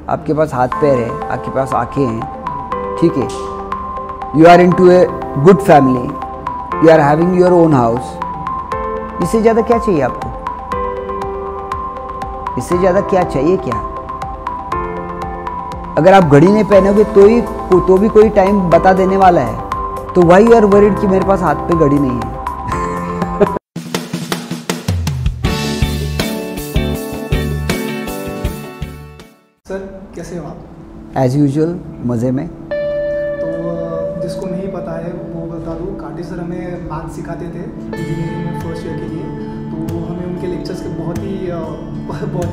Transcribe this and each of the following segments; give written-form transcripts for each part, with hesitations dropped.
आपके पास हाथ पैर है, आपके पास आँखें हैं, ठीक है, you are into a good family, you are having your own house, इससे ज़्यादा क्या चाहिए आपको? इससे ज़्यादा क्या चाहिए क्या? अगर आप घड़ी नहीं पहनोगे तो भी कोई टाइम बता देने वाला है, तो व्हाई यू आर वरीड कि मेरे पास हाथ पे घड़ी नहीं है? सर कैसे हो आप? एज यूजुअल मज़े में। तो जिसको नहीं पता है वो बता दूँ, कांटे सर हमें मैथ सिखाते थे इंजीनियरिंग में फर्स्ट ईयर के लिए। तो हमें उनके लेक्चर्स के बहुत ही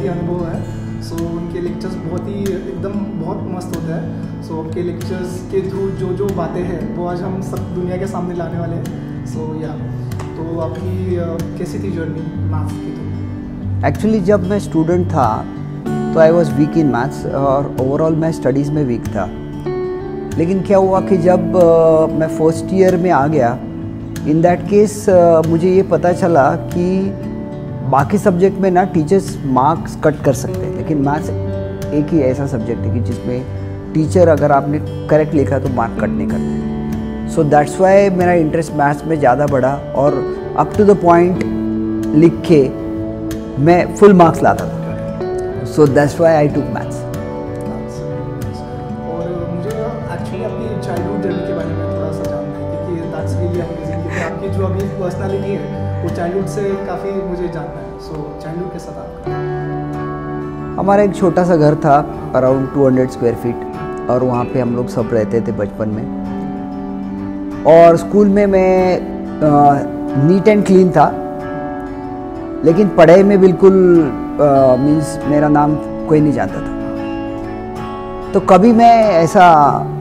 अनुभव है। सो उनके लेक्चर्स बहुत मस्त होता है। सो आपके लेक्चर्स के थ्रू जो बातें हैं वो आज हम सब दुनिया के सामने लाने वाले हैं। सो तो आपकी कैसी थी जर्नी मैथ्स की? तो एक्चुअली जब मैं स्टूडेंट था तो I was weak in maths और ओवरऑल मैं स्टडीज़ में वीक था। लेकिन क्या हुआ कि जब मैं फर्स्ट ईयर में आ गया, इन दैट केस मुझे ये पता चला कि बाकी सब्जेक्ट में ना टीचर्स मार्क्स कट कर सकते हैं, लेकिन मैथ्स एक ही ऐसा सब्जेक्ट है कि जिसमें टीचर अगर आपने करेक्ट लिखा तो मार्क कट नहीं करते। सो दैट्स वाई मेरा इंटरेस्ट मैथ्स में ज़्यादा बढ़ा और अप टू द पॉइंट लिख के मैं फुल मार्क्स लाता था। सो दैट्स वाई आई टूक मैथ्स। और मुझे एक्चुअली आपकी चाइल्डहुड जर्नी के बारे में थोड़ा सा जानना है, क्योंकि दैट्स रियली अमेजिंग, क्योंकि आपकी जो अभी पर्सनालिटी है वो चाइल्डहुड से काफ़ी मुझे जानना है। सो चाइल्डहुड के साथ आपका? हमारा एक छोटा सा घर था अराउंड 200 स्क्वायर फीट और वहाँ पे हम लोग सब रहते थे बचपन में। और स्कूल में मैं नीट एंड क्लीन था, लेकिन पढ़ाई में बिल्कुल मीन्स मेरा नाम कोई नहीं जानता था। तो कभी मैं ऐसा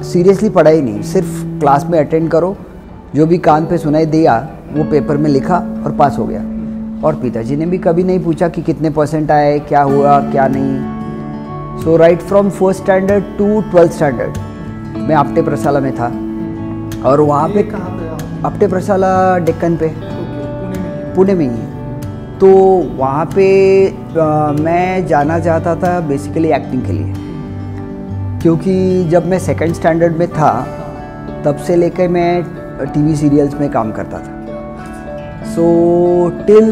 सीरियसली पढ़ाई नहीं, सिर्फ क्लास में अटेंड करो, जो भी कान पे सुनाई दिया वो पेपर में लिखा और पास हो गया। और पिताजी ने भी कभी नहीं पूछा कि कितने परसेंट आए, क्या हुआ क्या नहीं। So right from first standard to 12th standard मैं आपटे प्रशाला में था। और वहाँ पे कहाँ पे? आपटे प्रशाला डेक्कन पे, पुणे में ही है। तो वहाँ पे मैं जाना चाहता था बेसिकली एक्टिंग के लिए, क्योंकि जब मैं सेकंड स्टैंडर्ड में था तब से लेकर मैं टीवी सीरियल्स में काम करता था। सो टिल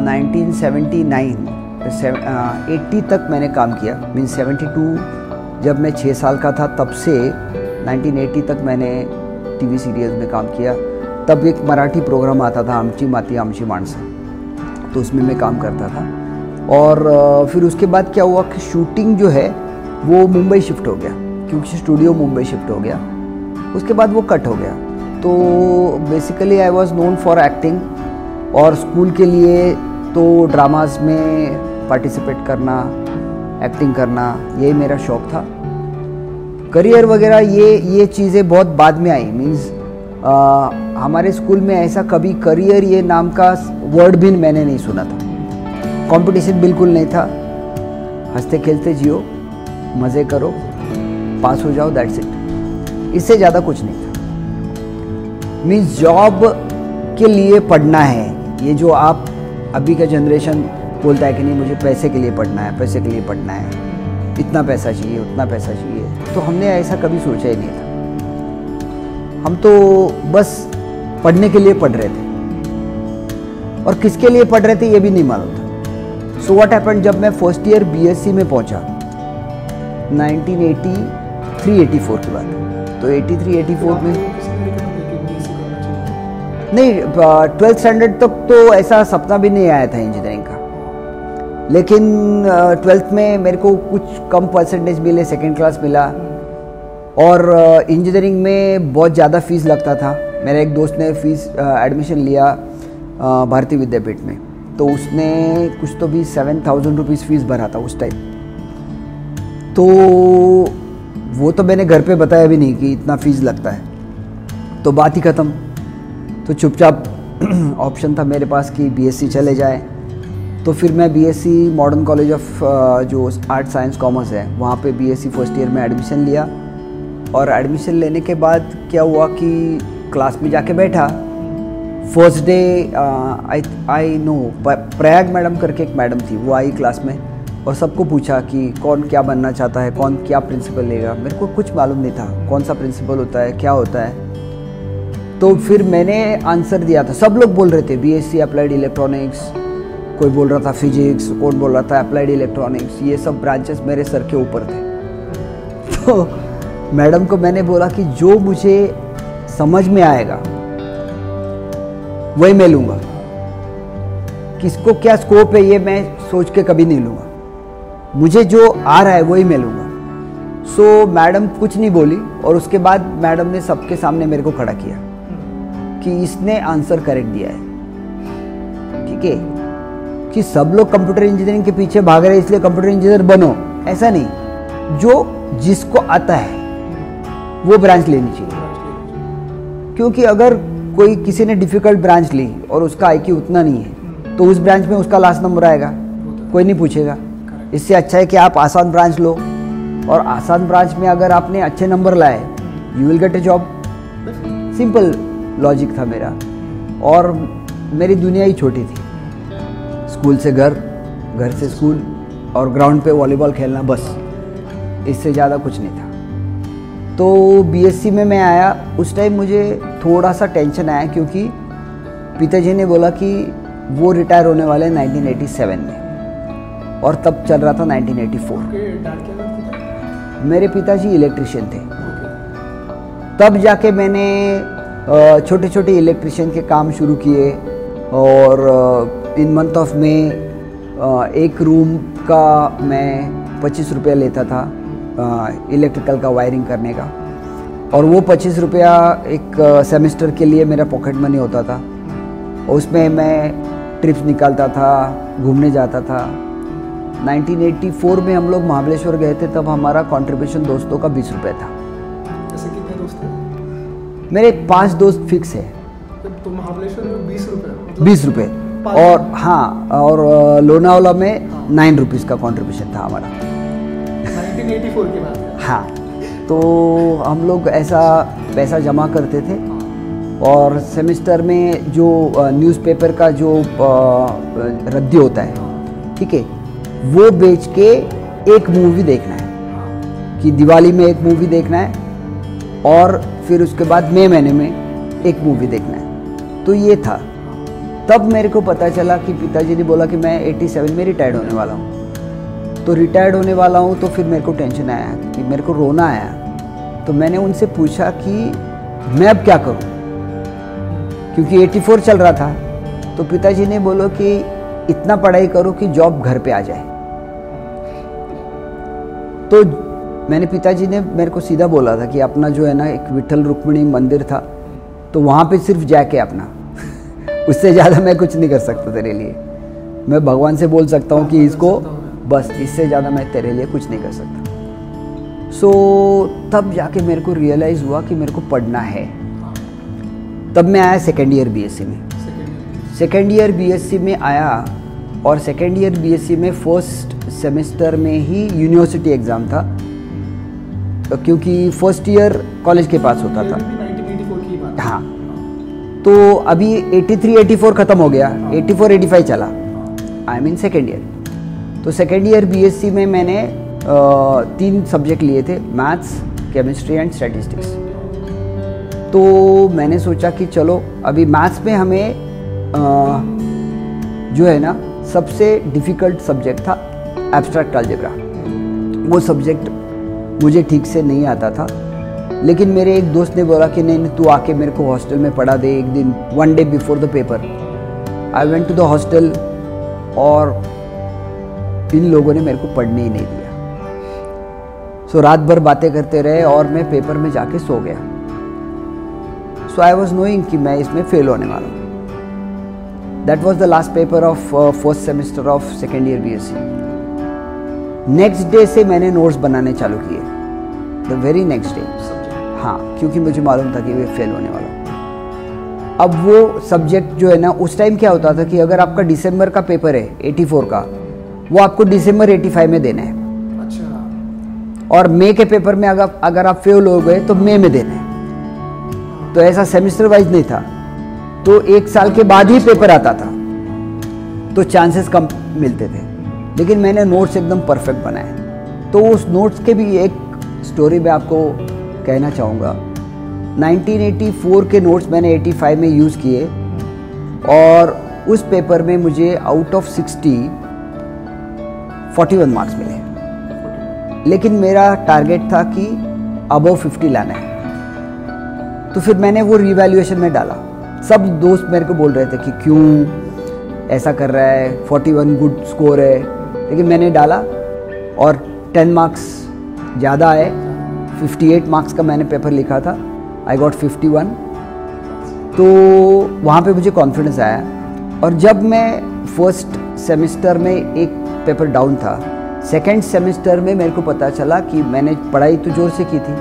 1979 80 तक मैंने काम किया। मीन्स 72 जब मैं 6 साल का था तब से 1980 तक मैंने टीवी सीरियल्स में काम किया। तब एक मराठी प्रोग्राम आता था आमची माती आमची माणसं, तो उसमें मैं काम करता था। और फिर उसके बाद क्या हुआ कि शूटिंग जो है वो मुंबई शिफ्ट हो गया, क्योंकि स्टूडियो मुंबई शिफ्ट हो गया। उसके बाद वो कट हो गया। तो basically I was known for acting, और स्कूल के लिए तो ड्रामाज में पार्टिसिपेट करना, एक्टिंग करना, यही मेरा शौक़ था। करियर वगैरह ये चीज़ें बहुत बाद में आई। मीन्स हमारे स्कूल में ऐसा कभी करियर ये नाम का वर्ड भी मैंने नहीं सुना था। कंपटीशन बिल्कुल नहीं था। हंसते खेलते जियो, मज़े करो, पास हो जाओ, दैट्स इट। इससे ज़्यादा कुछ नहीं था। मीन्स जॉब के लिए पढ़ना है, ये जो आप अभी का जनरेशन बोलता है कि नहीं मुझे पैसे के लिए पढ़ना है, पैसे के लिए पढ़ना है, इतना पैसा चाहिए, उतना पैसा चाहिए, तो हमने ऐसा कभी सोचा ही नहीं था। हम तो बस पढ़ने के लिए पढ़ रहे थे, और किसके लिए पढ़ रहे थे ये भी नहीं मालूम था। सो व्हाट हैपेंड, जब मैं फर्स्ट ईयर बीएससी में पहुंचा 1983-84 की बात है, तो 83-84 में नहीं, 12th स्टैंडर्ड तक तो ऐसा सपना भी नहीं आया था इंजीनियरिंग का। लेकिन 12th में मेरे को कुछ कम परसेंटेज मिले, सेकेंड क्लास मिला, और इंजीनियरिंग में बहुत ज़्यादा फ़ीस लगता था। मेरे एक दोस्त ने एडमिशन लिया भारतीय विद्यापीठ में, तो उसने कुछ तो भी 7,000 रुपीज़ फ़ीस भरा था उस टाइम। तो वो तो मैंने घर पे बताया भी नहीं कि इतना फ़ीस लगता है, तो बात ही ख़त्म। तो चुपचाप ऑप्शन था मेरे पास कि बीएससी चले जाए। तो फिर मैं बीएससी मॉडर्न कॉलेज ऑफ जो आर्ट साइंस कॉमर्स है वहाँ पे बीएससी फर्स्ट ईयर में एडमिशन लिया। और एडमिशन लेने के बाद क्या हुआ कि क्लास में जाके बैठा। First day I know Prayag madam करके एक मैडम थी, वो आई क्लास में। और सबको पूछा कि कौन क्या बनना चाहता है, कौन क्या प्रिंसिपल लेगा। मेरे को कुछ मालूम नहीं था कौन सा प्रिंसिपल होता है, क्या होता है। तो फिर मैंने आंसर दिया था। सब लोग बोल रहे थे बीएससी अप्लाइड इलेक्ट्रॉनिक्स, कोई बोल रहा था फिजिक्स, कौन बोल रहा था अप्लाइड इलेक्ट्रॉनिक्स। ये सब ब्रांचेस मेरे सर के ऊपर थे। तो मैडम को मैंने बोला कि जो मुझे समझ में आएगा वही मैं लूँगा, किसको क्या स्कोप है ये मैं सोच के कभी नहीं लूँगा, मुझे जो आ रहा है वही मैं लूँगा। सो मैडम कुछ नहीं बोली और उसके बाद मैडम ने सबके सामने मेरे को खड़ा किया कि इसने आंसर करेक्ट दिया है। ठीक है कि सब लोग कंप्यूटर इंजीनियरिंग के पीछे भाग रहे हैं इसलिए कंप्यूटर इंजीनियर बनो, ऐसा नहीं, जो जिसको आता है वो ब्रांच लेनी चाहिए। क्योंकि अगर कोई किसी ने डिफिकल्ट ब्रांच ली और उसका आईक्यू उतना नहीं है तो उस ब्रांच में उसका लास्ट नंबर आएगा, कोई नहीं पूछेगा। इससे अच्छा है कि आप आसान ब्रांच लो और आसान ब्रांच में अगर आपने अच्छे नंबर लाए you will get A job. Simple logic था मेरा। और मेरी दुनिया ही छोटी थी, स्कूल से घर, घर से स्कूल और ग्राउंड पे वॉलीबॉल खेलना, बस इससे ज़्यादा कुछ नहीं था। तो बीएससी में मैं आया, उस टाइम मुझे थोड़ा सा टेंशन आया क्योंकि पिताजी ने बोला कि वो रिटायर होने वाले 1987 में और तब चल रहा था 1984। मेरे पिताजी इलेक्ट्रिशियन थे। तब जाके मैंने छोटे छोटे इलेक्ट्रिशियन के काम शुरू किए और इन मंथ ऑफ में एक रूम का मैं 25 रुपया लेता था इलेक्ट्रिकल का वायरिंग करने का, और वो 25 रुपया एक सेमेस्टर के लिए मेरा पॉकेट मनी होता था। उसमें मैं ट्रिप्स निकालता था, घूमने जाता था। 1984 में हम लोग महाबलेश्वर गए थे, तब हमारा कंट्रीब्यूशन दोस्तों का 20 रुपये था। जैसे कितने दोस्त हैं? मेरे 5 दोस्त फिक्स है। तो महाबलेश्वर में 20 रुपये, 20 रुपये, और हाँ, और लोनावाला में 9 रुपीज़ का कंट्रीब्यूशन था हमारा। 1984 की बात है। हाँ, तो हम लोग ऐसा पैसा जमा करते थे और सेमेस्टर में जो न्यूज़पेपर का जो रद्दी होता है, ठीक है, वो बेच के एक मूवी देखना है कि दिवाली में एक मूवी देखना है और फिर उसके बाद मई महीने में एक मूवी देखना है। तो ये था। तब मेरे को पता चला कि पिताजी ने बोला कि मैं 87 में रिटायर्ड होने वाला हूँ। तो रिटायर्ड होने वाला हूँ तो फिर मेरे को टेंशन आया कि मेरे को रोना आया। तो मैंने उनसे पूछा कि मैं अब क्या करूँ, क्योंकि 84 चल रहा था। तो पिताजी ने बोला कि इतना पढ़ाई करो कि जॉब घर पे आ जाए। तो मैंने, पिताजी ने मेरे को सीधा बोला था कि अपना जो है ना एक विठल रुक्मिणी मंदिर था, तो वहाँ पे सिर्फ जाके अपना उससे ज़्यादा मैं कुछ नहीं कर सकता तेरे लिए। मैं भगवान से बोल सकता हूँ कि इसको बस, इससे ज़्यादा मैं तेरे लिए कुछ नहीं कर सकता। सो तब जाके मेरे को रियलाइज़ हुआ कि मेरे को पढ़ना है। तब मैं आया सेकेंड ईयर बीएससी में। सेकेंड ईयर बीएससी में आया और सेकेंड ईयर बीएससी में फर्स्ट सेमेस्टर में ही यूनिवर्सिटी एग्ज़ाम था, क्योंकि फर्स्ट ईयर कॉलेज के पास होता था। 1984 की बात। हाँ, तो अभी 83-84 ख़त्म हो गया, 84-85 चला। I mean second year. तो सेकेंड ईयर बीएससी में मैंने 3 सब्जेक्ट लिए थे, मैथ्स, केमिस्ट्री एंड स्टैटिस्टिक्स। तो मैंने सोचा कि चलो, अभी मैथ्स में हमें जो है ना सबसे डिफ़िकल्ट सब्जेक्ट था एब्स्ट्रैक्ट अलजेब्रा। वो सब्जेक्ट मुझे ठीक से नहीं आता था, लेकिन मेरे एक दोस्त ने बोला कि नहीं तू आके मेरे को हॉस्टल में पढ़ा दे एक दिन, 1 day before the paper. I went to the hostel और इन लोगों ने मेरे को पढ़ने ही नहीं दिया। सो रात भर बातें करते रहे और मैं पेपर में जाके सो गया। सो आई वॉज नोइंग कि मैं इसमें फेल होने वाला हूँ। That was the last paper of first semester of second year BSc. Next day से मैंने नोट्स बनाने चालू किए, द वेरी नेक्स्ट डे। हाँ, क्योंकि मुझे मालूम था कि मैं फेल होने वाला हूँ। अब वो सब्जेक्ट जो है ना, उस टाइम क्या होता था कि अगर आपका दिसंबर का पेपर है 84 का, वो आपको दिसंबर 85 में देना है। अच्छा। और मई के पेपर में अगर आप फेल हो गए तो मई में देना है। तो ऐसा सेमेस्टर वाइज नहीं था, तो 1 साल के बाद ही पेपर आता था, तो चांसेस कम मिलते थे। लेकिन मैंने नोट्स एकदम परफेक्ट बनाए। तो उस नोट्स के भी एक स्टोरी मैं आपको कहना चाहूँगा। 1984 के नोट्स मैंने 85 में यूज़ किए और उस पेपर में मुझे आउट ऑफ 60 41 मार्क्स मिले, लेकिन मेरा टारगेट था कि अबव 50 लाना है। तो फिर मैंने वो रिवैल्यूएशन में डाला। सब दोस्त मेरे को बोल रहे थे कि क्यों ऐसा कर रहा है, 41 गुड स्कोर है, लेकिन मैंने डाला और 10 मार्क्स ज़्यादा आए। 58 मार्क्स का मैंने पेपर लिखा था, आई गॉट 51। तो वहाँ पे मुझे कॉन्फिडेंस आया। और जब मैं फर्स्ट सेमेस्टर में एक पेपर डाउन था, सेकेंड सेमेस्टर में मेरे को पता चला कि मैंने पढ़ाई तो जोर से की थी,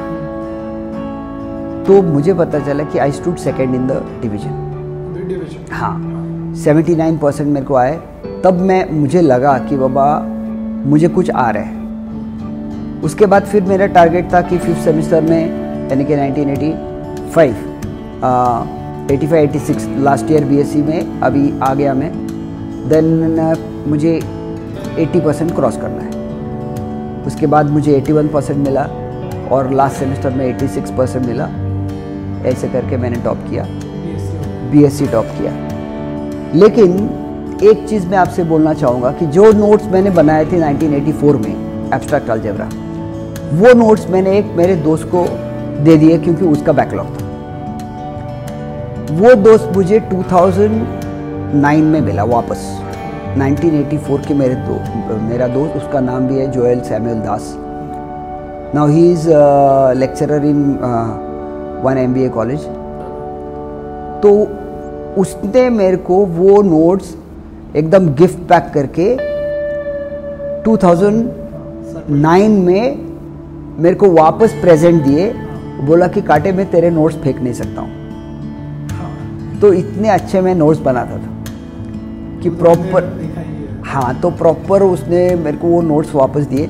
तो मुझे पता चला कि I stood second in the division. हाँ, 79% मेरे को आए। तब मुझे लगा कि बाबा मुझे कुछ आ रहा है। उसके बाद फिर मेरा टारगेट था कि फिफ्थ सेमेस्टर में, यानी कि 1985, 85-86 लास्ट ईयर बीएससी में अभी आ गया मैं, देन मुझे 80% क्रॉस करना है। उसके बाद मुझे 81% मिला और लास्ट सेमेस्टर में 86% मिला। ऐसे करके मैंने टॉप किया, बीएससी टॉप किया। लेकिन एक चीज़ मैं आपसे बोलना चाहूँगा कि जो नोट्स मैंने बनाए थे 1984 में एब्स्ट्रैक्ट अलजेब्रा, वो नोट्स मैंने एक मेरे दोस्त को दे दिए क्योंकि उसका बैकलॉग था। वो दोस्त मुझे 2009 में मिला वापस। 1984 के मेरा दोस्त, उसका नाम भी है Joel Samuel Das. Now he is lecturer in one MBA college. तो उसने मेरे को वो नोट्स एकदम गिफ्ट पैक करके 2009 में मेरे को वापस प्रेजेंट दिए। बोला कि काटे मैं तेरे नोट्स फेंक नहीं सकता हूँ। तो इतने अच्छे मैं नोट्स बनाता था कि प्रॉपर, हाँ, तो प्रॉपर उसने मेरे को वो नोट्स वापस दिए।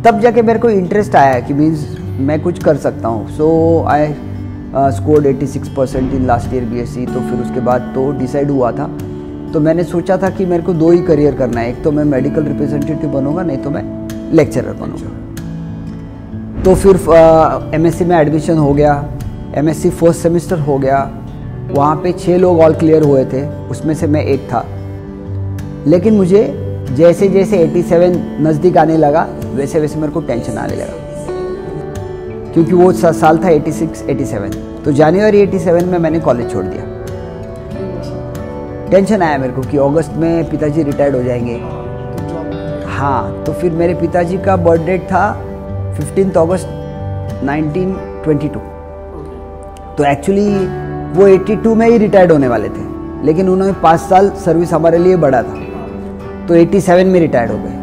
तब जाके मेरे को इंटरेस्ट आया कि मीन्स मैं कुछ कर सकता हूँ। So I scored 86% in last year BSc. तो फिर उसके बाद तो डिसाइड हुआ था, तो मैंने सोचा था कि मेरे को 2 ही करियर करना है, एक तो मैं मेडिकल रिप्रेजेंटेटिव बनूंगा, नहीं तो मैं लेक्चरर बनूंगा। तो फिर MSc में एडमिशन हो गया। MSc फर्स्ट सेमेस्टर हो गया। वहाँ पे 6 लोग ऑल क्लियर हुए थे, उसमें से मैं एक था। लेकिन मुझे जैसे जैसे 87 नज़दीक आने लगा, वैसे वैसे मेरे को टेंशन आने लगा, क्योंकि वो साल था 86-87। तो जनवरी 87 में मैंने कॉलेज छोड़ दिया। टेंशन आया मेरे को कि अगस्त में पिताजी रिटायर्ड हो जाएंगे। हाँ, तो फिर मेरे पिताजी का बर्थ डेट था 15 अगस्त 1922। तो एक्चुअली वो 82 में ही रिटायर्ड होने वाले थे, लेकिन उन्होंने 5 साल सर्विस हमारे लिए बढ़ा था, तो 87 में रिटायर्ड हो गए।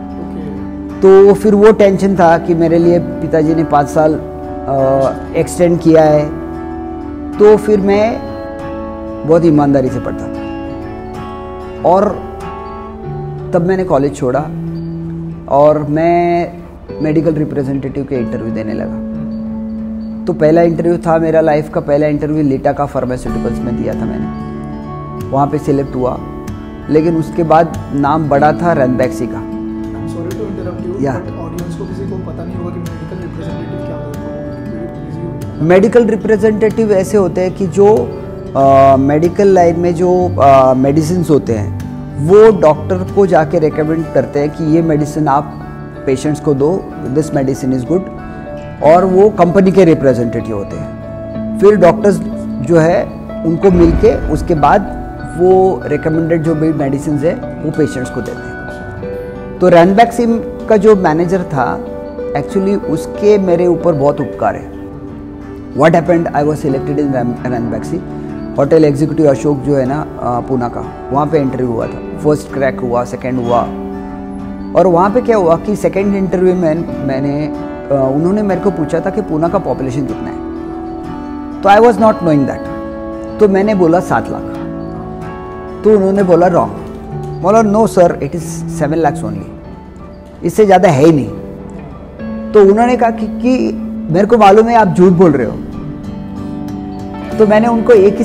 तो फिर वो टेंशन था कि मेरे लिए पिताजी ने 5 साल एक्सटेंड किया है। तो फिर मैं बहुत ईमानदारी से पढ़ता था और तब मैंने कॉलेज छोड़ा और मैं मेडिकल रिप्रेजेंटेटिव के इंटरव्यू देने लगा। तो पहला इंटरव्यू था मेरा, लाइफ का पहला इंटरव्यू लीटा का फार्मास्यूटिकल्स में दिया था मैंने। वहाँ पे सिलेक्ट हुआ, लेकिन उसके बाद नाम बड़ा था रैनबैक्सी का। Sorry to interrupt you, but audience को किसी को पता नहीं होगा कि मेडिकल रिप्रेजेंटेटिव क्या होता है। मेडिकल रिप्रेजेंटेटिव ऐसे होते हैं कि जो मेडिकल लाइन में जो मेडिसिन होते हैं, वो डॉक्टर को जाके रेकमेंड करते हैं कि ये मेडिसिन आप पेशेंट्स को दो, दिस मेडिसिन इज़ गुड, और वो कंपनी के रिप्रेजेंटेटिव होते हैं। फिर डॉक्टर्स जो है उनको मिलके उसके बाद वो रिकमेंडेड जो भी मेडिसिन है वो पेशेंट्स को देते हैं। तो रैनबैक्सी का जो मैनेजर था, एक्चुअली उसके मेरे ऊपर बहुत उपकार है। What happened, I was selected in Ranbaxy. Hotel executive Ashok जो है ना पूना का, वहाँ पे इंटरव्यू हुआ था। फर्स्ट क्रैक हुआ, सेकंड हुआ, और वहाँ पे क्या हुआ कि सेकंड इंटरव्यू में उन्होंने मेरे को पूछा था कि पूना का पॉपुलेशन कितना है। तो I was not knowing that. तो मैंने बोला 7 लाख। तो उन्होंने बोला रॉन्ग। बोला no sir, it is 7 lakhs only, इससे ज़्यादा है ही नहीं। तो उन्होंने कहा कि मेरे को मालूम है आप झूठ बोल रहे हो। तो मैंने उनको एक ही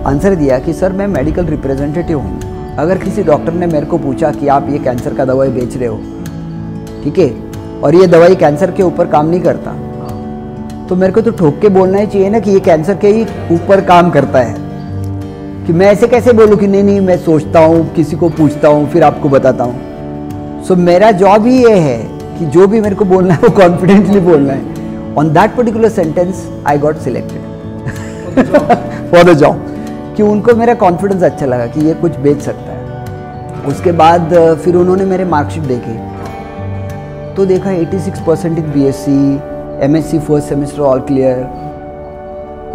आंसर दिया कि सर मैं मेडिकल रिप्रेजेंटेटिव हूँ, अगर किसी डॉक्टर ने मेरे को पूछा कि आप ये कैंसर का दवाई बेच रहे हो, ठीक है, और ये दवाई कैंसर के ऊपर काम नहीं करता, तो मेरे को तो ठोक के बोलना ही चाहिए ना कि ये कैंसर के ही ऊपर काम करता है। कि मैं ऐसे कैसे बोलूँ कि नहीं नहीं मैं सोचता हूँ, किसी को पूछता हूँ, फिर आपको बताता हूँ। सो मेरा जॉब ही ये है कि जो भी मेरे को बोलना है वो कॉन्फिडेंटली बोलना है। On that particular sentence I got selected for the job, कि उनको मेरा कॉन्फिडेंस अच्छा लगा कि ये कुछ बेच सकता है। उसके बाद फिर उन्होंने मेरे मार्कशीट देखे तो देखा 86% in BSc, MSc first semester all clear.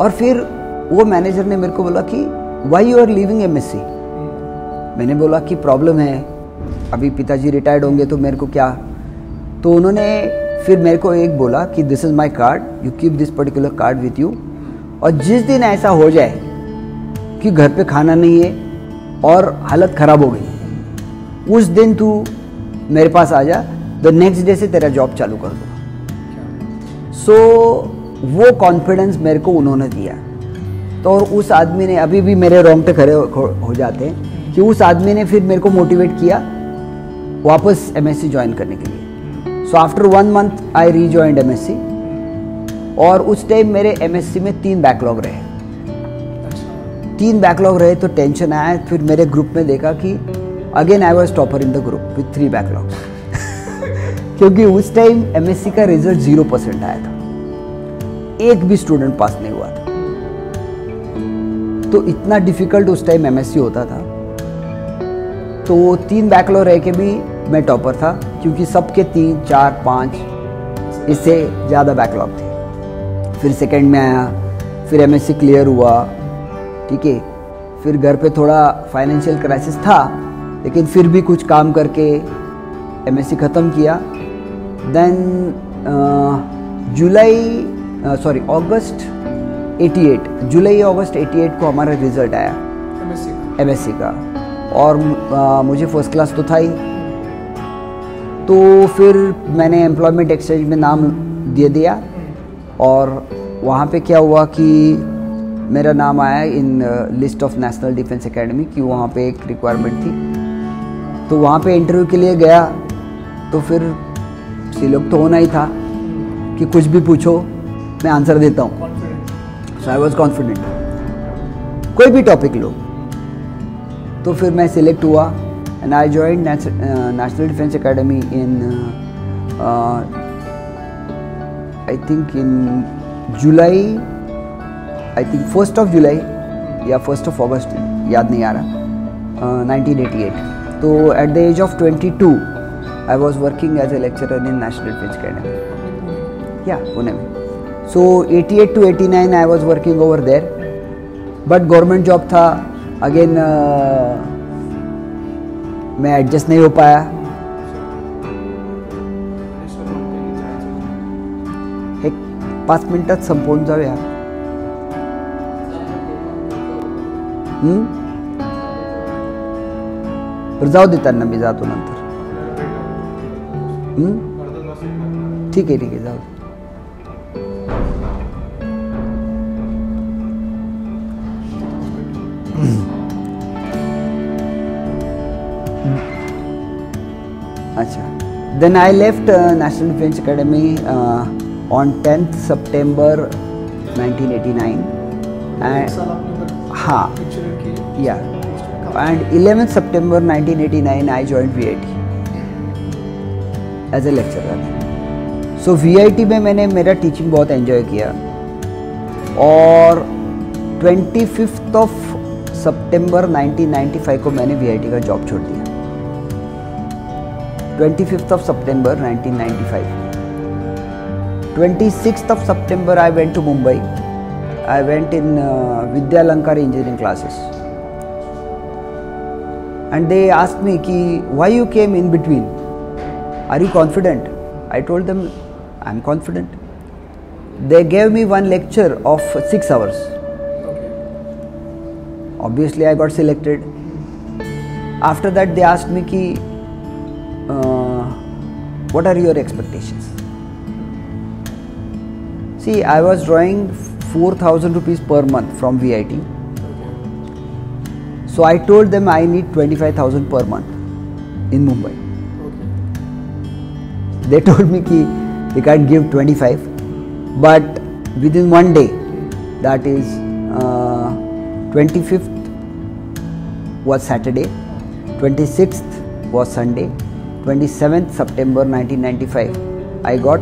और फिर वो मैनेजर ने मेरे को बोला कि why you are leaving MSc। मैंने बोला कि प्रॉब्लम है, अभी पिताजी रिटायर्ड होंगे तो मेरे को क्या। तो उन्होंने फिर मेरे को एक बोला कि this is my card, you keep this particular card with you, और जिस दिन ऐसा हो जाए कि घर पे खाना नहीं है और हालत ख़राब हो गई, उस दिन तू मेरे पास आ जा, द नेक्स्ट डे से तेरा जॉब चालू कर दो। सो वो कॉन्फिडेंस मेरे को उन्होंने दिया। तो और उस आदमी ने, अभी भी मेरे रोंगटे खड़े हो जाते हैं कि उस आदमी ने फिर मेरे को मोटिवेट किया वापस MSc ज्वाइन करने के लिए। सो आफ्टर 1 month आई रीजॉइंड MSc, और उस टाइम मेरे MSc में 3 बैकलॉग रहे। 3 बैकलॉग रहे तो टेंशन आया। फिर मेरे ग्रुप में देखा कि again I was topper in the group with 3 backlogs क्योंकि उस टाइम MSc का रिजल्ट 0% आया था, एक भी स्टूडेंट पास नहीं हुआ था। तो इतना डिफिकल्ट उस टाइम MSc होता था। तो 3 बैकलॉग रह के भी मैं टॉपर था, क्योंकि सबके 3, 4, 5 इससे ज़्यादा बैकलॉग थे। फिर सेकंड में आया, फिर MSc क्लियर हुआ, ठीक है। फिर घर पे थोड़ा फाइनेंशियल क्राइसिस था, लेकिन फिर भी कुछ काम करके MSc ख़त्म किया। देन अगस्त 88 को हमारा रिजल्ट आया MSc का, और मुझे फर्स्ट क्लास तो था ही। तो फिर मैंने एम्प्लॉयमेंट एक्सचेंज में नाम दे दिया, और वहाँ पे क्या हुआ कि मेरा नाम आया in list of national Defence academy की, वहाँ पे एक रिक्वायरमेंट थी। तो वहाँ पे इंटरव्यू के लिए गया, तो फिर सिलेक्ट तो होना ही था कि कुछ भी पूछो मैं आंसर देता हूँ। सो आई वॉज कॉन्फिडेंट, कोई भी टॉपिक लो। तो फिर मैं सिलेक्ट हुआ and I joined national Defence academy in I think in July, I think 1st of July या 1st of August, याद नहीं आ रहा, 1988। तो at the age of 22 I was working as a lecturer in National Defence Academy, या पुणे में। So 88 to 89 I was working over there, but government job था। Again मैं adjust नहीं हो पाया। एक 5 मिनिटात संपवून जाऊया। जाऊ दे त्यांना, मी जातो नंतर। ठीक आहे जाऊ दे। अच्छा, then I left National Defence Academy on 10th September 1989 and हाँ या and 11th September 1989 I joined VIT as a lecturer. So VIT में मैंने मेरा टीचिंग बहुत एंजॉय किया, और 25th of September 1995 को मैंने VIT का जॉब छोड़ दिया। 25th of September 1995। 26th of September I went to Mumbai. I went in Vidya Lankar engineering classes, and they asked me ki why you came in between, are you confident? I told them I'm confident. They gave me one lecture of 6 hours. Obviously I got selected. After that they asked me ki what are your expectations? See, I was drawing 4,000 rupees per month from VIT. So I told them I need 25,000 per month in Mumbai. They told me कि they can't give 25, but within one day, that is 25th was Saturday, 26th was Sunday, 27th September 1995, I got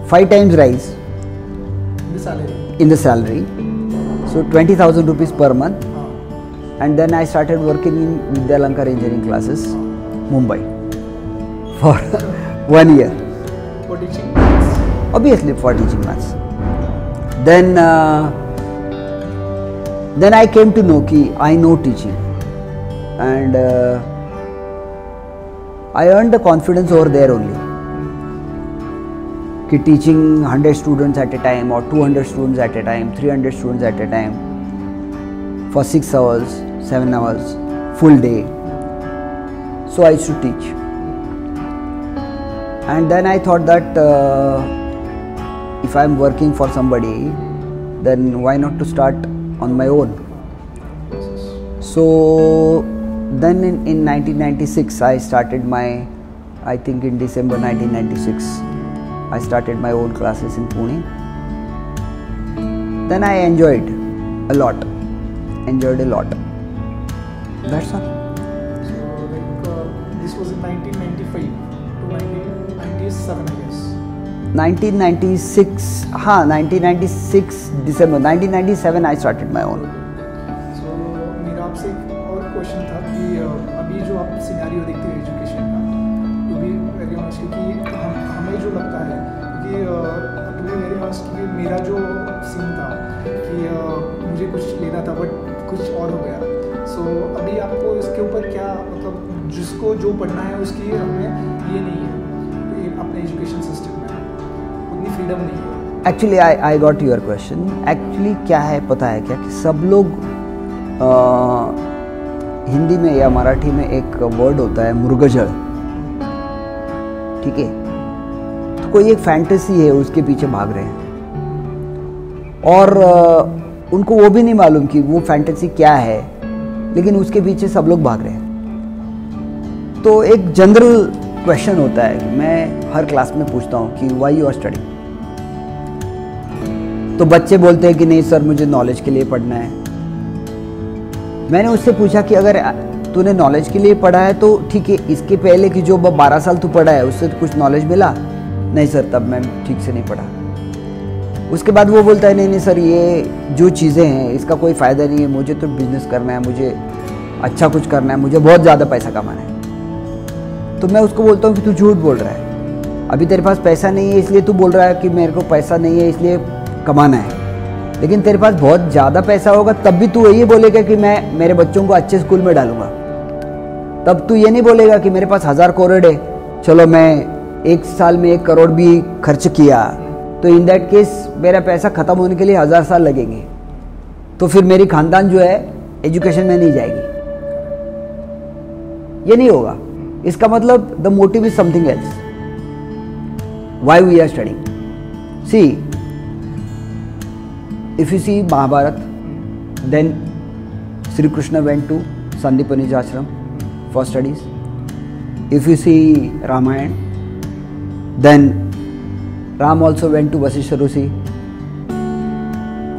5 times rise in the salary. So 20,000 rupees per month, and then I started working in Vidyalankar engineering classes, Mumbai, for 1 year. For teaching maths? Obviously for teaching maths. Then I came to know कि I know teaching, and I earned the confidence over there only. कि teaching 100 students at a time or 200 students at a time, 300 students at a time for 6 hours, 7 hours, full day. So I used to teach. And then I thought that if I am working for somebody, then why not to start on my own? So then in 1996 I started my, I think in December 1996 I started my own classes in Pune. Then I enjoyed a lot. That's all. So this was in 1995 to 1997, I guess. 1996, 1996 December, 1997 I started my own. So मेरा आपसे एक और question था कि अभी जो आप scenario देखते हैं एजुकेशन का, टू बी वेरी ऑनेस्ट, क्योंकि हमें जो लगता है कि टू बी वेरी ऑनेस्ट कि मेरा जो सीन था कि मुझे कुछ लेना था बट कुछ और हो गया. सो अभी आपको इसके ऊपर क्या, मतलब जिसको जो पढ़ना है उसकी हमें ये नहीं है अपने एजुकेशन सिस्टम में उतनी फ्रीडम नहीं है. Actually I got your question. Actually क्या है पता है क्या कि सब लोग हिंदी में या मराठी में एक वर्ड होता है मुर्गजड़, ठीक है. तो कोई एक फैंटेसी है उसके पीछे भाग रहे हैं और उनको वो भी नहीं मालूम कि वो फैंटेसी क्या है, लेकिन उसके पीछे सब लोग भाग रहे हैं. तो एक जनरल क्वेश्चन होता है, मैं हर क्लास में पूछता हूँ कि व्हाई यू आर स्टडिंग. तो बच्चे बोलते हैं कि नहीं सर मुझे नॉलेज के लिए पढ़ना है. मैंने उससे पूछा कि अगर तूने नॉलेज के लिए पढ़ा है तो ठीक है, इसके पहले की जो 12 साल तू पढ़ा है उससे कुछ नॉलेज मिला? नहीं सर, तब मैं ठीक से नहीं पढ़ा. उसके बाद वो बोलता है नहीं सर, ये जो चीज़ें हैं इसका कोई फ़ायदा नहीं है, मुझे तो बिजनेस करना है, मुझे अच्छा कुछ करना है, मुझे बहुत ज़्यादा पैसा कमाना है. तो मैं उसको बोलता हूँ कि तू झूठ बोल रहा है. अभी तेरे पास पैसा नहीं है इसलिए तू बोल रहा है कि मेरे को पैसा नहीं है इसलिए कमाना है, लेकिन तेरे पास बहुत ज़्यादा पैसा होगा तब भी तू यही बोलेगा कि मैं मेरे बच्चों को अच्छे स्कूल में डालूंगा. तब तू ये नहीं बोलेगा कि मेरे पास 1000 करोड़ है, चलो मैं 1 साल में 1 करोड़ भी खर्च किया तो इन दैट केस मेरा पैसा ख़त्म होने के लिए 1000 साल लगेंगे, तो फिर मेरी खानदान जो है एजुकेशन में नहीं जाएगी. ये नहीं होगा. इसका मतलब the motive is something else. Why we are studying? See, if you see Mahabharat, then Sri Krishna went to Sandipani's ashram for studies. If you see Ramayana, then Ram also went to Vasishtha Rishi.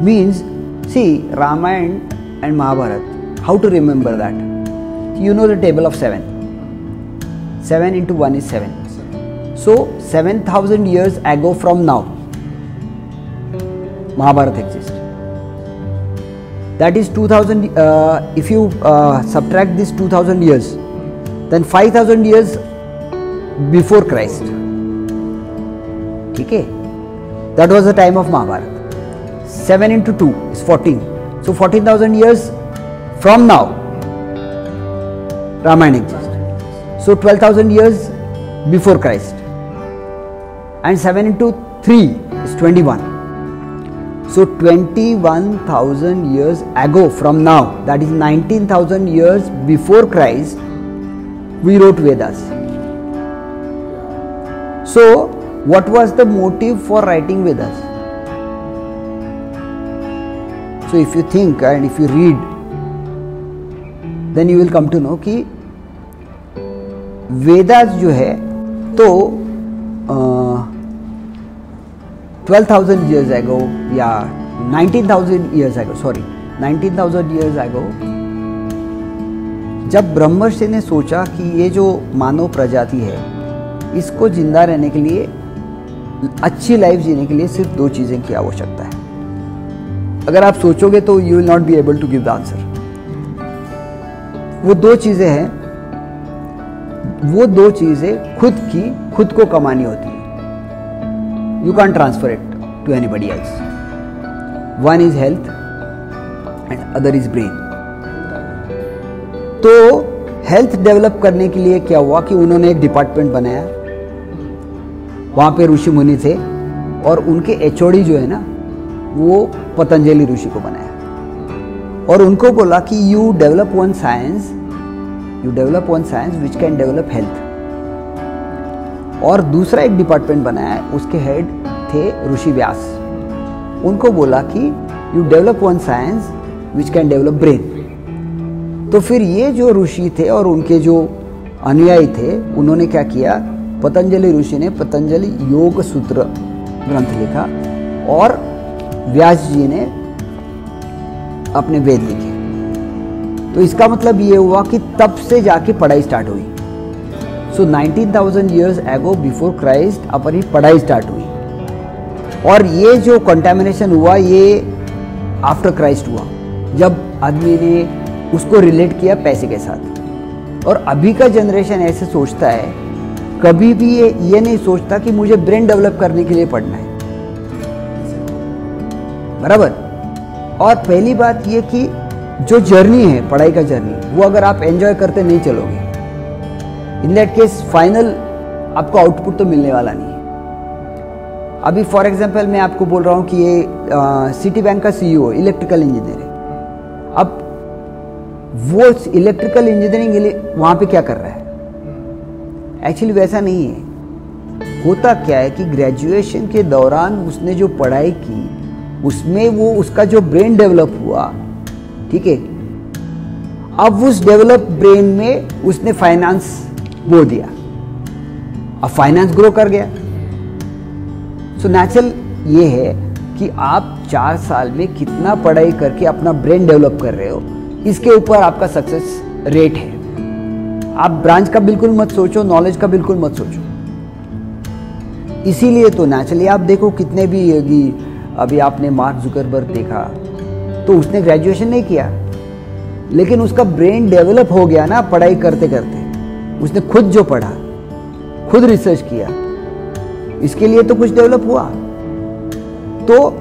Means, see, Ramayana and Mahabharat, how to remember that? You know the table of 7. 7 into 1 is 7. So 7,000 years ago from now, Mahabharata exists. That is 2000. If you subtract this 2000 years, then 5000 years before Christ. Okay, that was the time of Mahabharata. 7 into 2 is 14. So 14,000 years from now, Ramayana exists. So 12,000 years before Christ. And 7 into 3 is 21. So 21,000 years ago from now, that is 19,000 years before Christ, we wrote Vedas. So what was the motive for writing Vedas? So if you think and if you read then you will come to know कि वेदास जो है तो 12,000 years ago या 19,000 years ago, 19,000 years ago, जब ब्रह्मर्षि ने सोचा कि ये जो मानव प्रजाति है इसको जिंदा रहने के लिए, अच्छी लाइफ जीने के लिए सिर्फ 2 चीज़ें की आवश्यकता है। अगर आप सोचोगे तो you will not be able to give the answer. वो 2 चीज़ें हैं, वो 2 चीज़ें खुद को कमानी होती है। You can transfer it to anybody else. One is health and other is brain. तो हेल्थ डेवलप करने के लिए क्या हुआ कि उन्होंने एक डिपार्टमेंट बनाया, वहाँ पे ऋषि मुनि थे और उनके एचओडी जो है ना वो पतंजलि ऋषि को बनाया और उनको बोला कि you develop one science which can develop health. और दूसरा एक डिपार्टमेंट बनाया, उसके हेड थे ऋषि व्यास। उनको बोला कि you develop one science which can develop brain. तो फिर ये जो ऋषि थे और उनके जो अनुयायी थे उन्होंने क्या किया, पतंजलि ऋषि ने पतंजलि योग सूत्र ग्रंथ लिखा और व्यास जी ने अपने वेद लिखे। तो इसका मतलब ये हुआ कि तब से जाके पढ़ाई स्टार्ट हुई। सो 19,000 years ago बिफोर क्राइस्ट अपनी पढ़ाई स्टार्ट हुई। और ये जो कंटामिनेशन हुआ ये आफ्टर क्राइस्ट हुआ, जब आदमी ने उसको रिलेट किया पैसे के साथ। और अभी का जनरेशन ऐसे सोचता है, कभी भी ये नहीं सोचता कि मुझे ब्रेन डेवलप करने के लिए पढ़ना है, बराबर। और पहली बात ये कि जो जर्नी है, पढ़ाई का जर्नी, वो अगर आप एंजॉय करते नहीं चलोगे, इन दैट केस फाइनल आपको आउटपुट तो मिलने वाला नहीं है। अभी फॉर एग्जांपल मैं आपको बोल रहा हूँ कि ये सिटी बैंक का सीईओ इलेक्ट्रिकल इंजीनियर है। अब वो इलेक्ट्रिकल इंजीनियरिंग वहाँ पे क्या कर रहा है? एक्चुअली वैसा नहीं है। होता क्या है कि ग्रेजुएशन के दौरान उसने जो पढ़ाई की उसमें वो उसका जो ब्रेन डेवलप हुआ, ठीक है, अब उस डेवलप ब्रेन में उसने फाइनेंस बो दिया, अब फाइनेंस ग्रो कर गया। सो नेचुरल ये है कि आप 4 साल में कितना पढ़ाई करके अपना ब्रेन डेवलप कर रहे हो, इसके ऊपर आपका सक्सेस रेट है। आप ब्रांच का बिल्कुल मत सोचो, नॉलेज का बिल्कुल मत सोचो। इसीलिए तो नेचुरली आप देखो कितने भी अभी आपने मार्क जुकरबर्ग देखा, तो उसने ग्रेजुएशन नहीं किया लेकिन उसका ब्रेन डेवलप हो गया ना पढ़ाई करते करते। उसने खुद जो पढ़ा, खुद रिसर्च किया, इसके लिए तो कुछ डेवलप हुआ। तो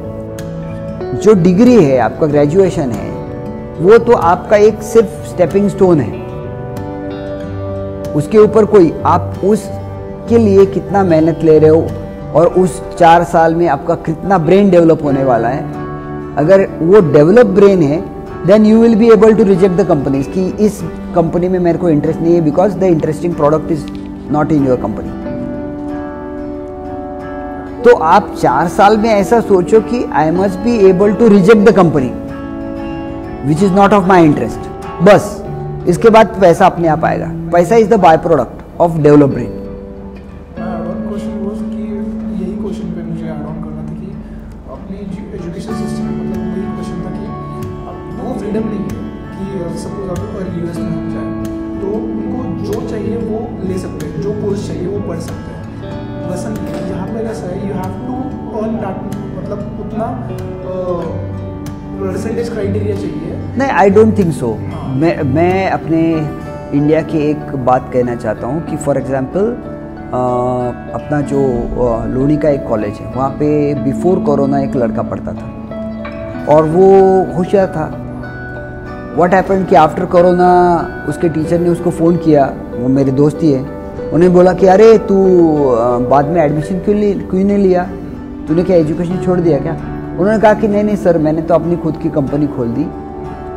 जो डिग्री है, आपका ग्रेजुएशन है, वो तो आपका एक सिर्फ स्टेपिंग स्टोन है। उसके ऊपर कोई आप उसके लिए कितना मेहनत ले रहे हो और उस 4 साल में आपका कितना ब्रेन डेवलप होने वाला है। अगर वो डेवलप ब्रेन है then you will be able to reject the companies कि इस कंपनी में मेरे को इंटरेस्ट नहीं है because the interesting product is not in your company. तो आप 4 साल में ऐसा सोचो कि I must be able to reject the company which is not of my interest, बस। इसके बाद पैसा अपने आप आएगा। पैसा is the by product of develop brain. यही क्वेश्चन पे मुझे ऐड ऑन करना था कि अपनी एजुकेशन सिस्टम में मतलब वही क्वेश्चन था कि अब वो फ्रीडम नहीं है कि सपोज अगर यूएस में हम जाए तो उनको जो चाहिए वो ले सकते हैं, जो कोर्स चाहिए वो पढ़ सकते हैं। बस यहाँ पे कैसा है, you have to earn that, मतलब उतना परसेंटेज क्राइटेरिया चाहिए। नहीं, आई डोंट थिंक सो। मैं अपने इंडिया की एक बात कहना चाहता हूँ कि फॉर एग्जांपल अपना जो लोनी का एक कॉलेज है, वहाँ पे बिफोर कोरोना एक लड़का पढ़ता था और वो होशियार था। व्हाट हैपेंड कि आफ्टर कोरोना उसके टीचर ने उसको फ़ोन किया, वो मेरे दोस्त ही है, उन्हें बोला कि अरे तू बाद में एडमिशन क्यों नहीं लिया, तूने क्या एजुकेशन छोड़ दिया क्या? उन्होंने कहा कि नहीं सर, मैंने तो अपनी खुद की कंपनी खोल दी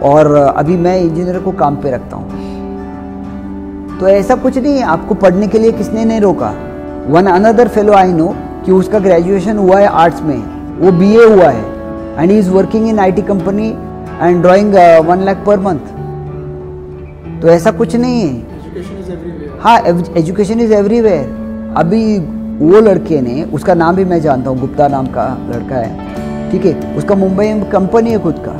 और अभी मैं इंजीनियर को काम पे रखता हूँ। तो ऐसा कुछ नहीं है, आपको पढ़ने के लिए किसने नहीं रोका। One another fellow I know कि उसका ग्रेजुएशन हुआ है आर्ट्स में, वो BA हुआ है and he is working in IT company and drawing 1 lakh per month. तो ऐसा कुछ नहीं है। Education is everywhere. हाँ, एजुकेशन इज़ एवरीवेयर। अभी वो लड़के ने, उसका नाम भी मैं जानता हूँ, गुप्ता नाम का लड़का है, ठीक है, उसका मुंबई में कंपनी है खुद का।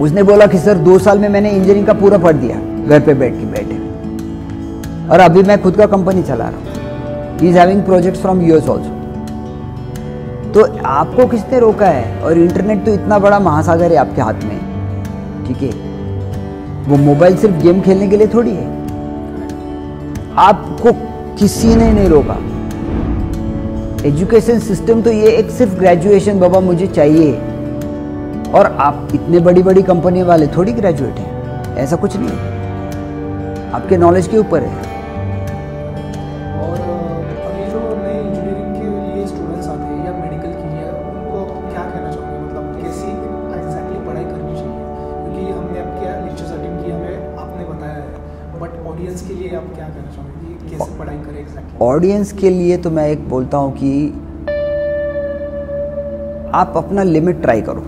उसने बोला कि सर 2 साल में मैंने इंजीनियरिंग का पूरा पढ़ दिया घर पे बैठ के बैठे, और अभी मैं खुद का कंपनी चला रहा हूँ। He is having projects from US also. तो आपको किसने रोका है? और इंटरनेट तो इतना बड़ा महासागर है आपके हाथ में, ठीक है। वो मोबाइल सिर्फ गेम खेलने के लिए थोड़ी है। आपको किसी ने नहीं रोका। एजुकेशन सिस्टम तो ये एक सिर्फ ग्रेजुएशन बाबा मुझे चाहिए, और आप इतने बड़ी बड़ी कंपनी वाले थोड़ी ग्रेजुएट हैं, ऐसा कुछ नहीं है, आपके नॉलेज के ऊपर है। और अभी जो नए इंजीनियरिंग के लिए स्टूडेंट्स आते हैं या मेडिकल के लिए, उनको क्या कहना चाहोगे? मतलब कैसी एग्जैक्टली पढ़ाई करनी चाहिए? क्योंकि हमने आपके लेक्चर्स अटेंड किए, हमें आपने बताया है, बट ऑडियंस के लिए आप क्या कहना चाहोगे कि कैसे पढ़ाई करें एग्जैक्टली? ऑडियंस के लिए तो मैं एक बोलता हूँ कि आप अपना लिमिट ट्राई करो।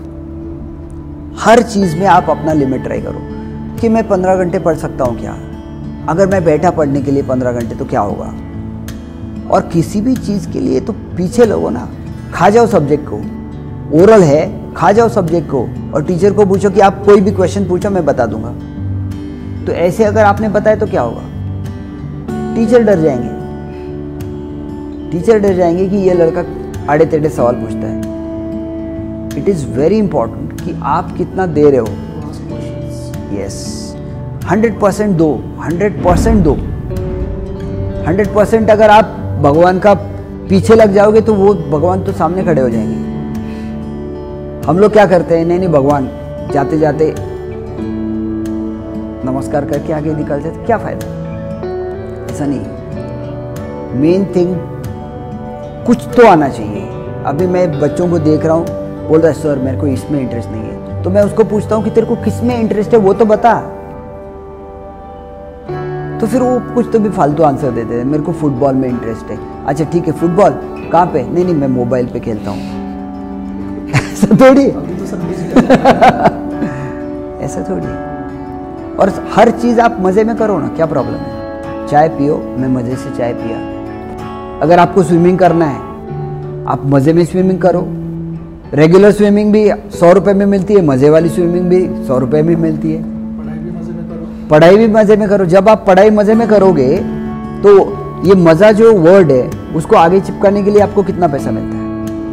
हर चीज़ में आप अपना लिमिट ट्राई करो कि मैं 15 घंटे पढ़ सकता हूँ क्या? अगर मैं बैठा पढ़ने के लिए 15 घंटे तो क्या होगा? और किसी भी चीज़ के लिए तो पीछे लगो ना, खा जाओ सब्जेक्ट को। ओरल है, खा जाओ सब्जेक्ट को, और टीचर को पूछो कि आप कोई भी क्वेश्चन पूछो मैं बता दूंगा। तो ऐसे अगर आपने बताया तो क्या होगा? टीचर डर जाएंगे, टीचर डर जाएंगे कि ये लड़का आड़े टेढ़े सवाल पूछता है। इट इज़ वेरी इंपॉर्टेंट कि आप कितना दे रहे हो। यस, 100% दो, 100% दो। 100% अगर आप भगवान का पीछे लग जाओगे तो वो भगवान तो सामने खड़े हो जाएंगे। हम लोग क्या करते हैं, नहीं नहीं भगवान, जाते जाते नमस्कार करके आगे निकल जाते, क्या फायदा? ऐसा नहीं। मेन थिंग कुछ तो आना चाहिए। अभी मैं बच्चों को देख रहा हूँ, बोल रहा है सर मेरे को इसमें इंटरेस्ट नहीं है, तो मैं उसको पूछता हूँ कि तेरे को किस में इंटरेस्ट है वो तो बता। तो फिर वो कुछ तो भी फालतू आंसर देते हैं, मेरे को फुटबॉल में इंटरेस्ट है। अच्छा ठीक है, फुटबॉल कहाँ पे? नहीं नहीं मैं मोबाइल पे खेलता हूँ। ऐसा थोड़ी, ऐसा थोड़ी। और हर चीज़ आप मज़े में करो ना, क्या प्रॉब्लम है? चाय पियो, मैं मज़े से चाय पिया। अगर आपको स्विमिंग करना है, आप मज़े में स्विमिंग करो। रेगुलर स्विमिंग भी 100 रुपये में मिलती है, मज़े वाली स्विमिंग भी 100 रुपये में मिलती है। पढ़ाई भी मज़े में करो। पढ़ाई भी मज़े में करो। जब आप पढ़ाई मज़े में करोगे तो ये मज़ा जो वर्ड है उसको आगे चिपकाने के लिए आपको कितना पैसा मिलता है?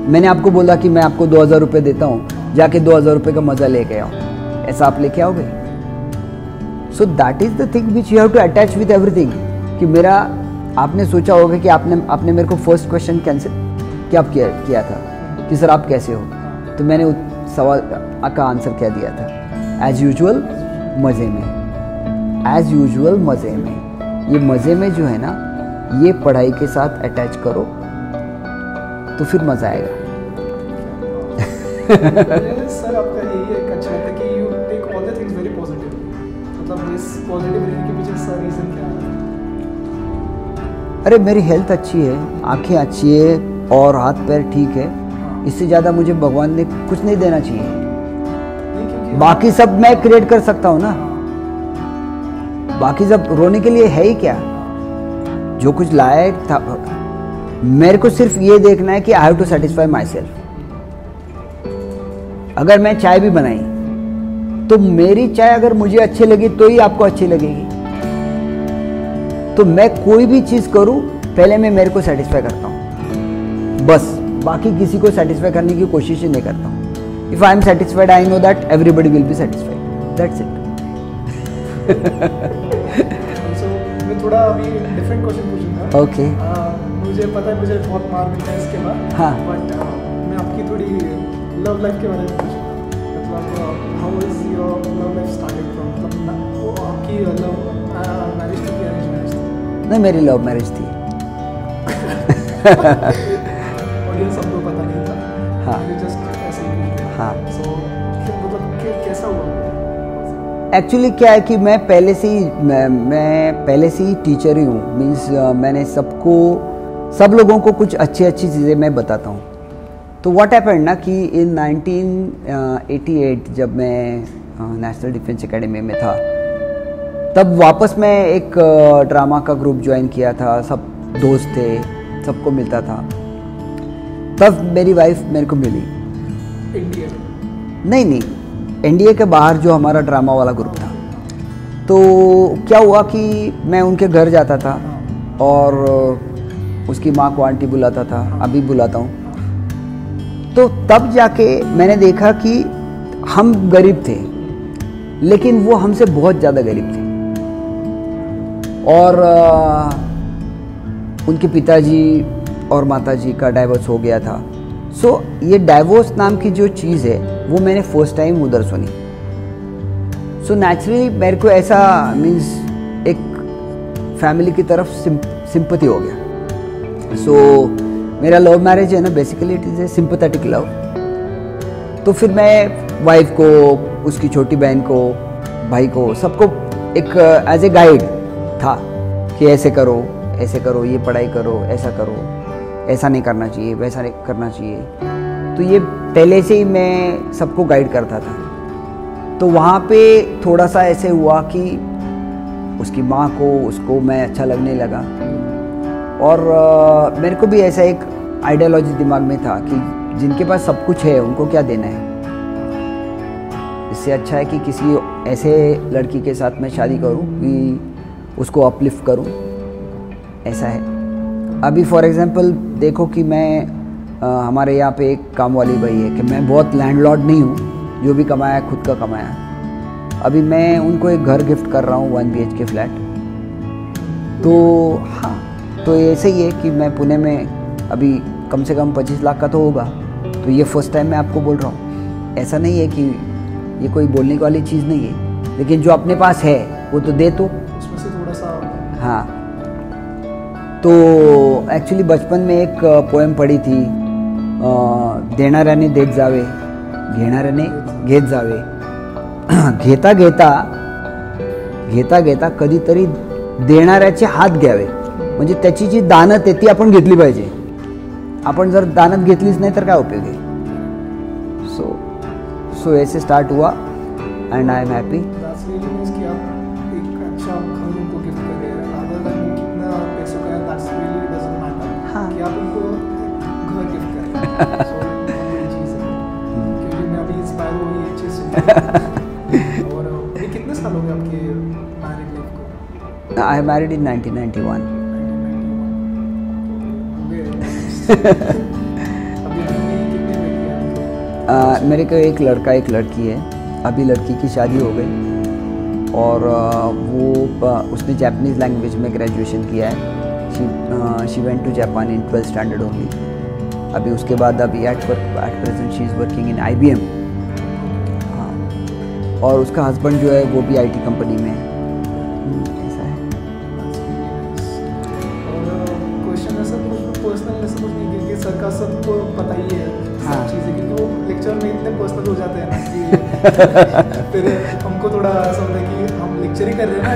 मैंने आपको बोला कि मैं आपको 2000 रुपये देता हूँ, जाके 2000 रुपये का मज़ा लेके आओ, ऐसा आप लेके आओगे? So that is the thing which you have to attach with everything. कि मेरा, आपने सोचा होगा कि आपने मेरे को फर्स्ट क्वेश्चन कैंसिल क्या किया था कि सर आप कैसे हो, तो मैंने उस सवाल का आंसर क्या दिया था? एज यूजुअल मज़े में। एज यूजुअल मज़े में। ये मज़े में जो है ना, ये पढ़ाई के साथ अटैच करो तो फिर मज़ा आएगा। सर आपका यही एक अच्छा है कि you take all the things very positive. मतलब इस पॉजिटिव रहने के पीछे सर रीज़न क्या है? अरे मेरी हेल्थ अच्छी है, आंखें अच्छी है और हाथ पैर ठीक है, इससे ज़्यादा मुझे भगवान ने कुछ नहीं देना चाहिए। बाकी सब मैं क्रिएट कर सकता हूँ ना, बाकी सब रोने के लिए है ही क्या? जो कुछ लाया था, मेरे को सिर्फ ये देखना है कि I have to satisfy myself. अगर मैं चाय भी बनाई तो मेरी चाय अगर मुझे अच्छी लगी तो ही आपको अच्छी लगेगी। तो मैं कोई भी चीज़ करूँ पहले मैं मेरे को सेटिस्फाई करता हूँ, बस। बाकी किसी को सेटिस्फाई करने की कोशिश ही नहीं करता हूँ। If I am satisfied I know that everybody will be satisfied, that's it. मैं थोड़ा अभी डिफरेंट क्वेश्चन पूछूंगा। ओके। मुझे पता है मुझे बहुत मार मिलता है इसके बाद। हाँ। बट मैं आपकी थोड़ी लव लाइफ के बारे में पूछूंगा। मतलब how is your love life started from? मतलब आपकी लव मैरिज थी या अरेंज मैरिज थी? नहीं, मेरी लव मैरिज थी। ऑडियंस सबको पता नहीं था। हाँ। जस्ट ऐसे ही। हाँ। सो मतलब कैसा हुआ? एक्चुअली क्या है कि मैं पहले से ही टीचर ही हूँ। मीन्स मैंने सब लोगों को कुछ अच्छी चीज़ें मैं बताता हूँ। तो व्हाट हैपेंड ना कि इन 1988 जब मैं नेशनल डिफेंस एकेडमी में था, तब वापस मैं एक ड्रामा का ग्रुप ज्वाइन किया था, सब दोस्त थे, सबको मिलता था। तब मेरी वाइफ मेरे को मिली। इंडिया? नहीं, एनडीए के बाहर जो हमारा ड्रामा वाला ग्रुप था। तो क्या हुआ कि मैं उनके घर जाता था और उसकी माँ को आंटी बुलाता था, अभी बुलाता हूँ। तो तब जाके मैंने देखा कि हम गरीब थे, लेकिन वो हमसे बहुत ज़्यादा गरीब थे। और उनके पिताजी और माताजी का डाइवोर्स हो गया था। सो ये डाइवोर्स नाम की जो चीज़ है वो मैंने फर्स्ट टाइम उधर सुनी। सो नेचुरली मेरे को ऐसा मीन्स एक फैमिली की तरफ सिंपैथी हो गया। सो मेरा लव मैरिज है ना, basically it is a sympathetic love. तो फिर मैं वाइफ को, उसकी छोटी बहन को, भाई को, सबको एक एज ए गाइड था कि ऐसे करो, ये पढ़ाई करो, ऐसा करो, ऐसा नहीं करना चाहिए, वैसा नहीं करना चाहिए। तो ये पहले से ही मैं सबको गाइड करता था। तो वहाँ पे थोड़ा सा ऐसे हुआ कि उसकी माँ को, उसको मैं अच्छा लगने लगा। और मेरे को भी ऐसा एक आइडियोलॉजी दिमाग में था कि जिनके पास सब कुछ है उनको क्या देना है। इससे अच्छा है कि किसी ऐसे लड़की के साथ मैं शादी करूं कि उसको अपलिफ्ट करूं। ऐसा है। अभी फॉर एग्जांपल देखो कि मैं हमारे यहाँ पे एक काम वाली भाई है कि मैं बहुत लैंडलॉर्ड नहीं हूँ, जो भी कमाया खुद का कमाया। अभी मैं उनको एक घर गिफ्ट कर रहा हूँ, 1 BHK फ्लैट। तो हाँ, तो ऐसे ही है कि मैं पुणे में अभी कम से कम 25 लाख का तो होगा। तो ये फर्स्ट टाइम मैं आपको बोल रहा हूँ। ऐसा नहीं है कि ये कोई बोलने वाली चीज़ नहीं है, लेकिन जो अपने पास है वो तो दे तो उसमें से थोड़ा सा। हाँ, तो एक्चुअली बचपन में एक पोएम पढ़ी थी, देणाऱ्याने देत जावे, घेणाऱ्याने घेत जावे। घेता घेता कधीतरी देणाऱ्याचे हात घ्यावे, म्हणजे त्याची जी दानत आहे ती आपण घेतली पाहिजे। आपण जर दानत घेतलीच नाही तर काय उपयोग आहे। सो ऐसे स्टार्ट हुआ एंड आई एम हैप्पी। और ये कितने साल हो गए आपके मैरिड लाइफ को? I married in 1991। मेरे को एक लड़का एक लड़की है। अभी लड़की की शादी हो गई और वो उसने जापानीज़ लैंग्वेज में ग्रेजुएशन किया है। She went to Japan in 12th standard only. अभी उसके बाद अभी at present she is working in IBM। हाँ, और उसका हस्बैंड जो है वो भी IT कंपनी में है। ऐसा है। और क्वेश्चन ऐसा पर्सनल ऐसा कुछ नहीं क्योंकि सर का सबको पता ही है सब चीज़ें, क्योंकि वो लेक्चर में इतने पर्सनल हो जाते हैं ना कि फिर हमको थोड़ा ऐसा होता है कि हम लेक्चर ही कर रहे हैं ना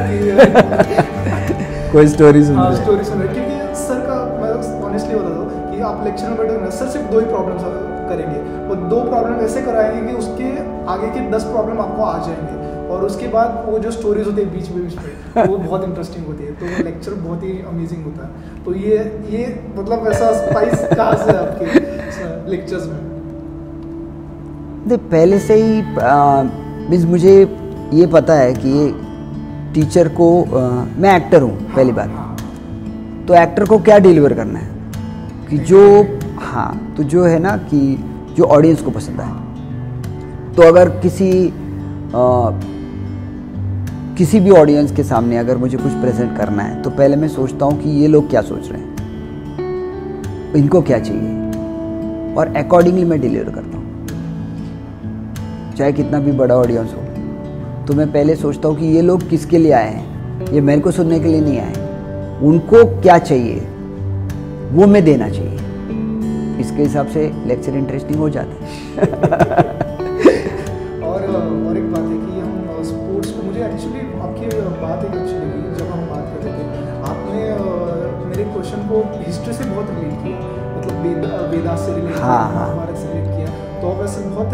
कि कोई स्टोरी सुन रहे। स्टोरी सुन रहे क्योंकि सर का मैं ऑनेस्टली बता दूँ कि आप लेक्चर में बैठे सर सिर्फ 2 ही प्रॉब्लम्स करेंगे। वो 2 प्रॉब्लम ऐसे कराएंगे कि उसके आगे के 10 प्रॉब्लम आपको आ जाएंगे। और उसके बाद वो जो स्टोरीज होती है बीच में वो बहुत इंटरेस्टिंग होती है। तो वो लेक्चर बहुत ही अमेजिंग होता है। तो ये मतलब ऐसा स्पाइस कहाँ से आपके लेक्चर्स में? नहीं, पहले से ही मीन्स मुझे ये पता है कि ये टीचर को मैं एक्टर हूँ पहली बात। तो एक्टर को क्या डिलीवर करना है कि जो तो जो है ना कि जो ऑडियंस को पसंद आए। तो अगर किसी भी ऑडियंस के सामने अगर मुझे कुछ प्रेजेंट करना है तो पहले मैं सोचता हूँ कि ये लोग क्या सोच रहे हैं, इनको क्या चाहिए, और अकॉर्डिंगली मैं डिलीवर करता हूँ। चाहे कितना भी बड़ा ऑडियंस हो, तो मैं पहले सोचता हूँ कि ये लोग किसके लिए आए हैं, ये मेरे को सुनने के लिए नहीं आए, उनको क्या चाहिए वो मैं देना चाहिए। इसके हिसाब से लेक्चर इंटरेस्टिंग हो जाता है। और एक बात है कि हम स्पोर्ट्स को, मुझे एक्चुअली आपकी बात एक अच्छी लगी जब हम बात कर रहे थे। आपने मेरे क्वेश्चन को हिस्ट्री से बहुत रिलेट किया, मतलब वेदा से रिलेट किया, महाभारत से रिलेट किया। तो आप ऐसे बहुत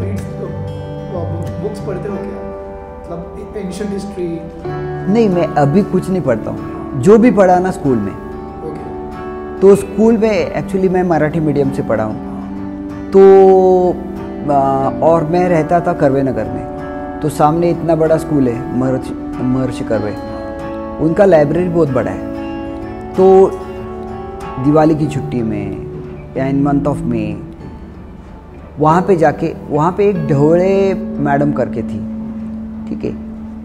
बुक्स पढ़ते हो क्या? मतलब एंशिएंट हिस्ट्री? नहीं, मैं अभी कुछ नहीं पढ़ता हूँ। जो भी पढ़ा ना स्कूल में, तो स्कूल में एक्चुअली मैं मराठी मीडियम से पढ़ा हूँ, तो और मैं रहता था करवे नगर में, तो सामने इतना बड़ा स्कूल है महर्षि कर्वे, उनका लाइब्रेरी बहुत बड़ा है। तो दिवाली की छुट्टी में या इन मंथ ऑफ मे वहाँ पे जाके, वहाँ पे एक ढोले मैडम करके थी, ठीक है,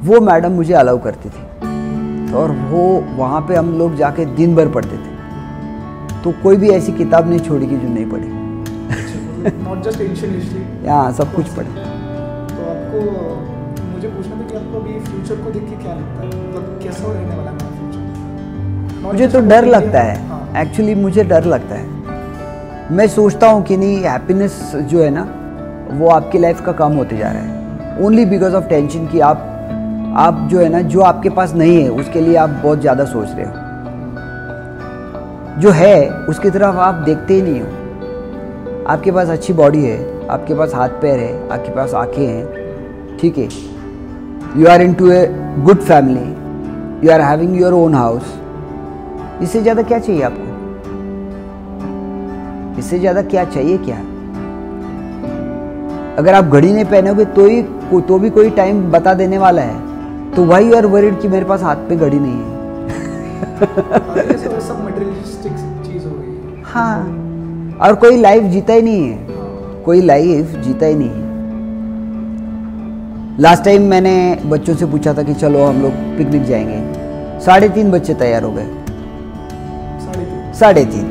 वो मैडम मुझे अलाउ करती थी, और वो वहाँ पे हम लोग जाके दिन भर पढ़ते थे। तो कोई भी ऐसी किताब नहीं छोड़ी कि जो नहीं पढ़ी। नॉट जस्ट एंशिएंट हिस्ट्री, हाँ, सब कुछ पढ़े। तो आपको, मुझे पूछना था कि आपको अभी फ्यूचर को देख के क्या लगता है, मतलब कैसा रहने वाला है फ्यूचर? मुझे तो डर लगता है, एक्चुअली मुझे डर लगता है। मैं सोचता हूँ कि नहीं, हैप्पीनेस जो है ना वो आपकी लाइफ का कम होते जा रहा है, ओनली बिकॉज ऑफ टेंशन कि आप जो है ना, जो आपके पास नहीं है उसके लिए आप बहुत ज़्यादा सोच रहे हो, जो है उसकी तरफ आप देखते ही नहीं हो। आपके पास अच्छी बॉडी है, आपके पास हाथ पैर है, आपके पास आंखें हैं, ठीक है, you are into a good family, you are having your own house, इससे ज़्यादा क्या चाहिए आपको? इससे ज़्यादा क्या चाहिए क्या? अगर आप घड़ी नहीं पहनोगे तो भी कोई टाइम बता देने वाला है, तो वाई यू आर वरीड कि मेरे पास हाथ पे घड़ी नहीं है। सब मटेरियलिस्टिक चीज हो गई है। हाँ, और कोई लाइफ जीता ही नहीं है, कोई लाइफ जीता ही नहीं है। लास्ट टाइम मैंने बच्चों से पूछा था कि चलो हम लोग पिकनिक जाएंगे, 3.5 बच्चे तैयार हो गए। 3.5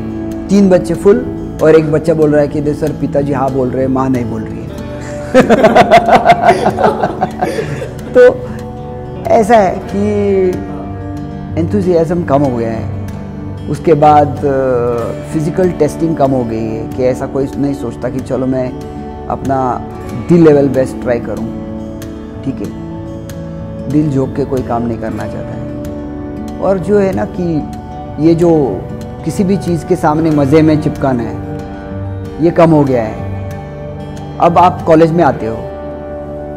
3 बच्चे फुल, और एक बच्चा बोल रहा है कि सर पिताजी हाँ बोल रहे हैं, माँ नहीं बोल रही है। तो ऐसा है कि एंथुसियाज्म कम हो गया है। उसके बाद फिज़िकल टेस्टिंग कम हो गई है कि ऐसा कोई नहीं सोचता कि चलो मैं अपना दिल लेवल बेस्ट ट्राई करूं, ठीक है, दिल झोंक के कोई काम नहीं करना चाहता है। और जो है ना कि ये जो किसी भी चीज़ के सामने मज़े में चिपकाना है, ये कम हो गया है। अब आप कॉलेज में आते हो,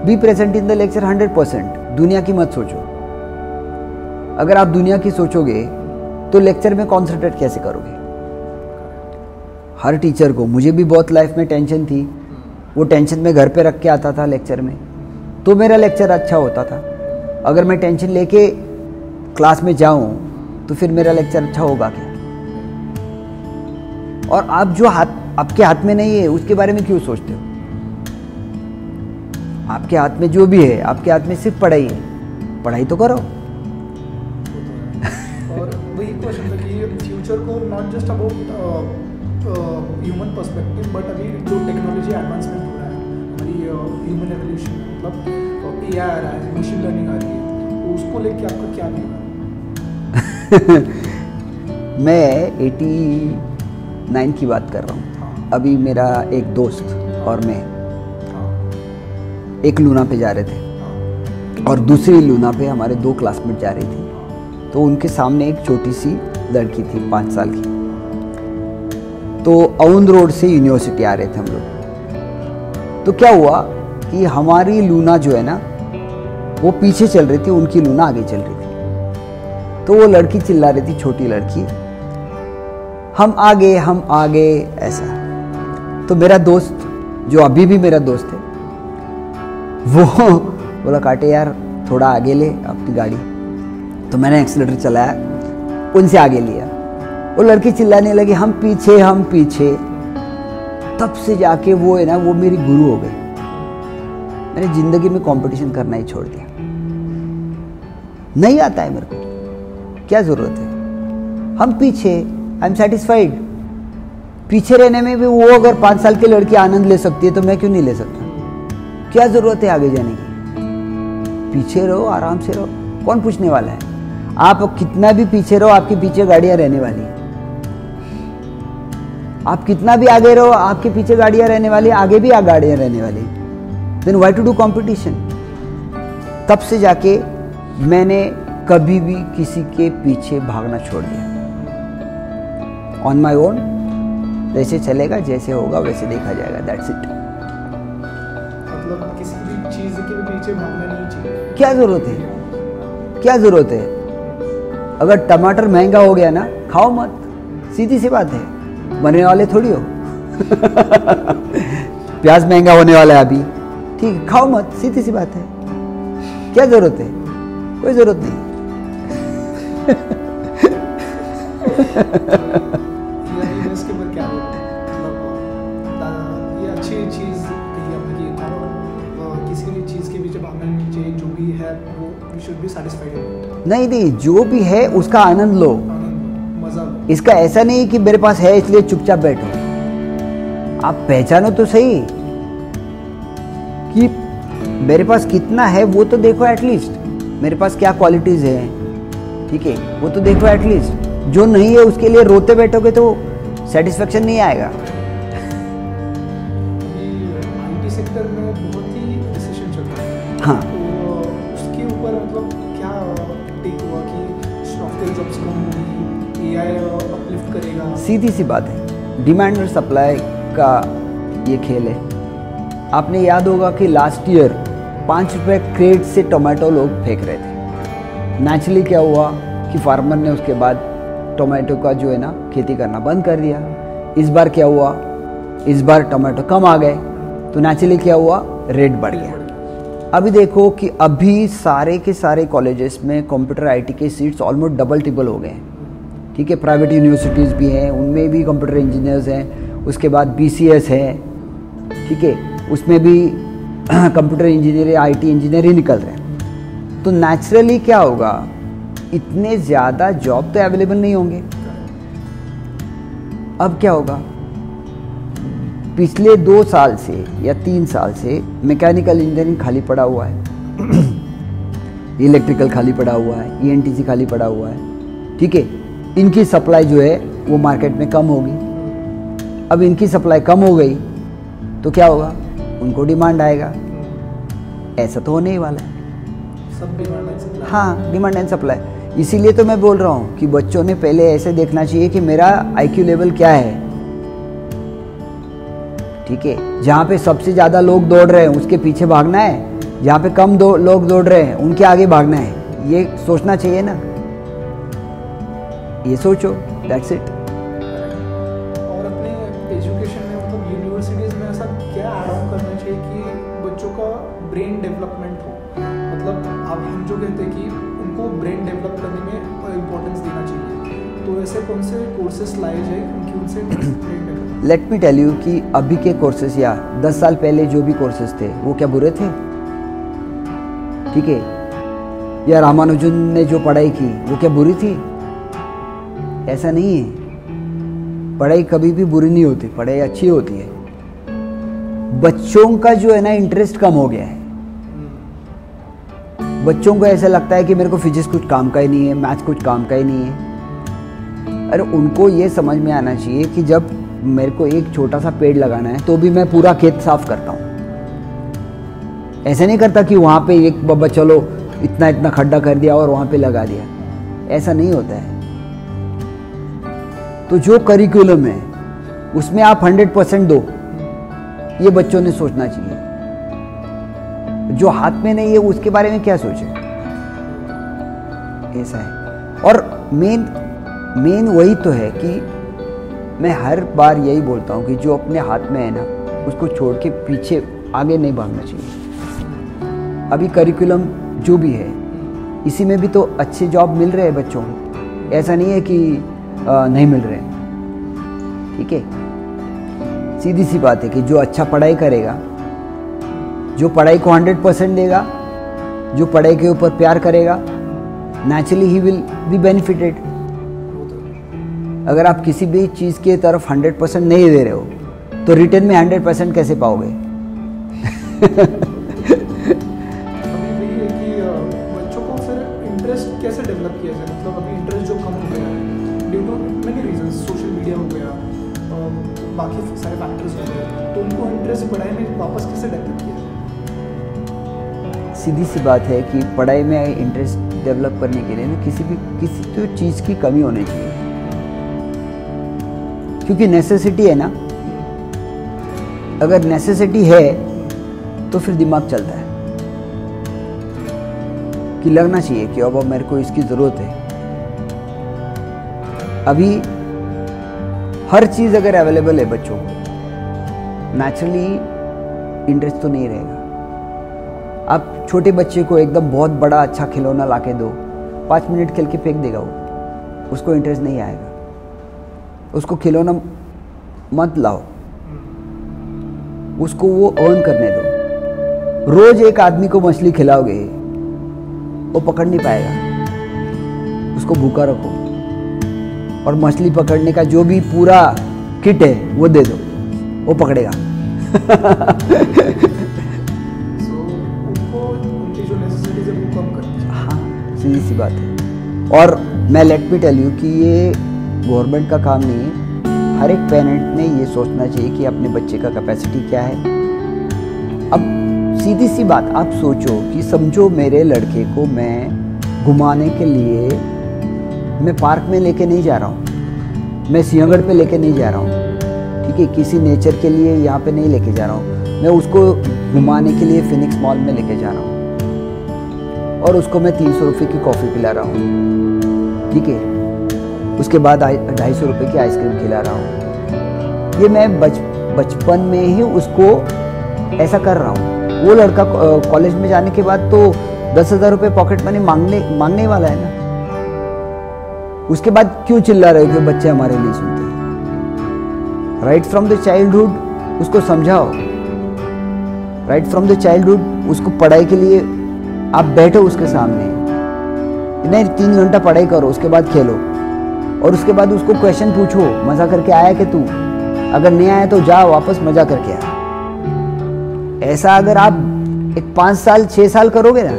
be present in the lecture 100%, दुनिया की मत सोचो। अगर आप दुनिया की सोचोगे तो लेक्चर में कॉन्सेंट्रेट कैसे करोगे? हर टीचर को, मुझे भी बहुत लाइफ में टेंशन थी, वो टेंशन में घर पे रख के आता था लेक्चर में, तो मेरा लेक्चर अच्छा होता था। अगर मैं टेंशन लेके क्लास में जाऊं तो फिर मेरा लेक्चर अच्छा होगा क्या? और आप जो आपके हाथ में नहीं है उसके बारे में क्यों सोचते हो? आपके हाथ में जो भी है, आपके हाथ में सिर्फ पढ़ाई है, पढ़ाई तो करो। और वही क्वेश्चन था कि फ्यूचर को not just about human perspective, but अभी जो टेक्नोलॉजी एडवांसमेंट हो रहा है, हमारी ह्यूमन एवोल्यूशन, मतलब एआई आ रहा है, मशीन लर्निंग आ रही है, तो उसको लेके आपका क्या कहना है? मैं 89 की बात कर रहा हूँ। अभी मेरा एक दोस्त और मैं एक लूना पे जा रहे थे, और दूसरी लूना पे हमारे 2 क्लासमेट जा रही थी। तो उनके सामने एक छोटी सी लड़की थी 5 साल की। तो अउंद रोड से यूनिवर्सिटी आ रहे थे हम लोग। तो क्या हुआ कि हमारी लूना जो है ना वो पीछे चल रही थी, उनकी लूना आगे चल रही थी। तो वो लड़की चिल्ला रही थी, छोटी लड़की, हम आगे ऐसा। तो मेरा दोस्त, जो अभी भी मेरा दोस्त है, वो बोला काटे यार थोड़ा आगे ले अपनी गाड़ी। तो मैंने एक्सीलेटर चलाया, उनसे आगे लिया। वो लड़की चिल्लाने लगी हम पीछे। तब से जाके वो है ना, वो मेरी गुरु हो गई। मैंने जिंदगी में कंपटीशन करना ही छोड़ दिया। नहीं आता है मेरे को, क्या जरूरत है? हम पीछे, आई एम सेटिस्फाइड। पीछे रहने में भी वो अगर 5 साल की लड़की आनंद ले सकती है तो मैं क्यों नहीं ले सकता? क्या जरूरत है आगे जाने की? पीछे रहो, आराम से रहो, कौन पूछने वाला है? आप कितना भी पीछे रहो, आपके पीछे गाड़ियां रहने वाली है। आप कितना भी आगे रहो, आपके पीछे गाड़ियां रहने वाली, आगे भी गाड़ियां रहने वाली। Then why to do competition? तब से जाके मैंने कभी भी किसी के पीछे भागना छोड़ दिया। ऑन माई ओन, जैसे चलेगा, जैसे होगा वैसे देखा जाएगा, दैट्स इट। मतलब किसी भी चीज़ के पीछे भागना नहीं चाहिए। क्या ज़रूरत है, क्या ज़रूरत है? अगर टमाटर महंगा हो गया ना, खाओ मत, सीधी सी बात है, बनने वाले थोड़ी हो। प्याज महंगा होने वाला है अभी, ठीक है, खाओ मत, सीधी सी बात है। क्या ज़रूरत है? कोई ज़रूरत नहीं। इसके ऊपर क्या मतलब ये अच्छी चीज़ कही आपने कि किसी भी चीज़ के पीछे भागना नहीं चाहिए, जो भी है वो वी शुड बी सैटिस्फाइड। नहीं, जो भी है उसका आनंद लो, मजा लो। इसका ऐसा नहीं कि मेरे पास है इसलिए चुपचाप बैठो। आप पहचानो तो सही कि मेरे पास कितना है, वो तो देखो एटलीस्ट, मेरे पास क्या क्वालिटीज़ हैं, ठीक है, वो तो देखो एटलीस्ट। जो नहीं है उसके लिए रोते बैठोगे तो सेटिस्फेक्शन नहीं आएगा। आईटी सेक्टर में बहुत ही रिसेशन चल रहा है। हाँ, तो उसके ऊपर मतलब क्या टेक हुआ कि सॉफ्टवेयर जॉब्स कम होगी, एआई अपलिफ्ट करेगा? सीधी सी बात है, डिमांड और सप्लाई का ये खेल है। आपने याद होगा कि लास्ट ईयर 5 रुपये क्रेट से टोमेटो लोग फेंक रहे थे। नेचुरली क्या हुआ कि फार्मर ने उसके बाद टोमेटो का जो है ना खेती करना बंद कर दिया। इस बार क्या हुआ, इस बार टोमेटो कम आ गए, तो नेचुरली क्या हुआ, रेट बढ़ गया। अभी देखो कि अभी सारे के सारे कॉलेजेस में कंप्यूटर आईटी के सीट्स ऑलमोस्ट डबल ट्रिपल हो गए हैं, ठीक है। प्राइवेट यूनिवर्सिटीज़ भी हैं, उनमें भी कंप्यूटर इंजीनियर्स हैं, उसके बाद BCS है, ठीक है, उसमें भी कंप्यूटर इंजीनियर, आईटी इंजीनियर ही निकल रहे हैं। तो नेचुरली क्या होगा, इतने ज़्यादा जॉब तो अवेलेबल नहीं होंगे। अब क्या होगा, पिछले 2 साल से या 3 साल से मैकेनिकल इंजीनियरिंग खाली पड़ा हुआ है, इलेक्ट्रिकल खाली पड़ा हुआ है, ENTC खाली पड़ा हुआ है, ठीक है। इनकी सप्लाई जो है वो मार्केट में कम होगी। अब इनकी सप्लाई कम हो गई तो क्या होगा, उनको डिमांड आएगा। ऐसा तो होने ही वाला है, सब डिमांड एंड सप्लाई। हाँ, डिमांड एंड सप्लाई। इसीलिए तो मैं बोल रहा हूँ कि बच्चों ने पहले ऐसे देखना चाहिए कि मेरा IQ लेवल क्या है, ठीक है। जहाँ पे सबसे ज़्यादा लोग दौड़ रहे हैं उसके पीछे भागना है, जहाँ पे कम लोग दौड़ रहे हैं उनके आगे भागना है, ये सोचना चाहिए ना। ये सोचो, दैट्स इट। और अपने एजुकेशन में मतलब यूनिवर्सिटीज़ में ऐसा क्या ऐड ऑन करना चाहिए कि बच्चों का ब्रेन डेवलपमेंट हो? मतलब आप हम जो कहते हैं कि उनको ब्रेन डेवलप करने में इम्पोर्टेंस देना चाहिए, तो ऐसे कौन से कोर्सेस लाए जाए उनकी उनसे brain develop? Let me tell you कि अभी के कोर्सेस या 10 साल पहले जो भी कोर्सेस थे वो क्या बुरे थे, ठीक है। या रामानुजन ने जो पढ़ाई की वो क्या बुरी थी? ऐसा नहीं है, पढ़ाई कभी भी बुरी नहीं होती, पढ़ाई अच्छी होती है। बच्चों का जो है ना इंटरेस्ट कम हो गया है। बच्चों को ऐसा लगता है कि मेरे को फिजिक्स कुछ काम का ही नहीं है, मैथ्स कुछ काम का ही नहीं है। अरे उनको ये समझ में आना चाहिए कि जब मेरे को एक छोटा सा पेड़ लगाना है तो भी मैं पूरा खेत साफ करता हूँ। ऐसे नहीं करता कि वहाँ पे एक बब्बा चलो इतना इतना खड्डा कर दिया और वहाँ पे लगा दिया, ऐसा नहीं होता है। तो जो करिकुलम है उसमें आप 100% दो, ये बच्चों ने सोचना चाहिए। जो हाथ में नहीं है उसके बारे में क्या सोचे, ऐसा है। और मेन वही तो है कि मैं हर बार यही बोलता हूँ कि जो अपने हाथ में है ना उसको छोड़ के पीछे आगे नहीं भागना चाहिए। अभी करिकुलम जो भी है इसी में भी तो अच्छे जॉब मिल रहे हैं बच्चों को, ऐसा नहीं है कि नहीं मिल रहे हैं, ठीक है। सीधी सी बात है कि जो अच्छा पढ़ाई करेगा, जो पढ़ाई को 100% देगा, जो पढ़ाई के ऊपर प्यार करेगा, naturally he will be benefited. अगर आप किसी भी चीज़ के तरफ 100% नहीं दे रहे हो तो रिटर्न में 100% कैसे पाओगे? अभी वही है कि बच्चों को फिर इंटरेस्ट कैसे डेवलप किया जाए? मतलब अभी इंटरेस्ट जो कम हो गया है due to many reasons, social media हो गया, बाकी सारे फैक्टर्स हो गए, तो उनको इंटरेस्ट पढ़ाई में वापस कैसे डेवलप किया जाए? सीधी सी बात है कि पढ़ाई में इंटरेस्ट डेवलप करने के लिए ना किसी तो चीज़ की कमी होनी चाहिए, क्योंकि नेसेसिटी है ना। अगर नेसेसिटी है तो फिर दिमाग चलता है कि लगना चाहिए कि अब मेरे को इसकी ज़रूरत है। अभी हर चीज़ अगर अवेलेबल है बच्चों को, नेचुरली इंटरेस्ट तो नहीं रहेगा। आप छोटे बच्चे को एकदम बहुत बड़ा अच्छा खिलौना ला के दो, 5 मिनट खेल के फेंक देगा वो, उसको इंटरेस्ट नहीं आएगा। उसको खिलौना मत लाओ, उसको वो अर्न करने दो। रोज एक आदमी को मछली खिलाओगे वो पकड़ नहीं पाएगा, उसको भूखा रखो और मछली पकड़ने का जो भी पूरा किट है वो दे दो, वो पकड़ेगा। हाँ, सीधी सी बात है। और मैं लेट मी टेल यू कि ये गवर्नमेंट का काम नहीं है, हर एक पेरेंट ने ये सोचना चाहिए कि अपने बच्चे का कैपेसिटी क्या है। अब सीधी सी बात आप सोचो कि समझो मेरे लड़के को मैं घुमाने के लिए मैं पार्क में लेके नहीं जा रहा हूँ, मैं सिंहगढ़ पे लेके नहीं जा रहा हूँ, ठीक है, किसी नेचर के लिए यहाँ पे नहीं लेके जा रहा हूँ, मैं उसको घुमाने के लिए फिनिक्स मॉल में लेके जा रहा हूँ और उसको मैं 300 रुपये की कॉफ़ी पिला रहा हूँ, ठीक है, उसके बाद 250 रुपये की आइसक्रीम खिला रहा हूँ। ये मैं बचपन में ही उसको ऐसा कर रहा हूँ। वो लड़का कॉलेज में जाने के बाद तो 10,000 रुपये पॉकेट मनी मांगने वाला है ना। उसके बाद क्यों चिल्ला रहे हो कि बच्चे हमारे लिए सुनते हैं? राइट फ्रॉम द चाइल्डहुड उसको समझाओ, राइट फ्रॉम द चाइल्डहुड उसको पढ़ाई के लिए आप बैठो उसके सामने, नहीं 3 घंटा पढ़ाई करो, उसके बाद खेलो और उसके बाद उसको क्वेश्चन पूछो, मज़ा करके आया कि तू? अगर नहीं आया तो जा वापस मज़ा करके आ। ऐसा अगर आप एक 5 साल 6 साल करोगे ना,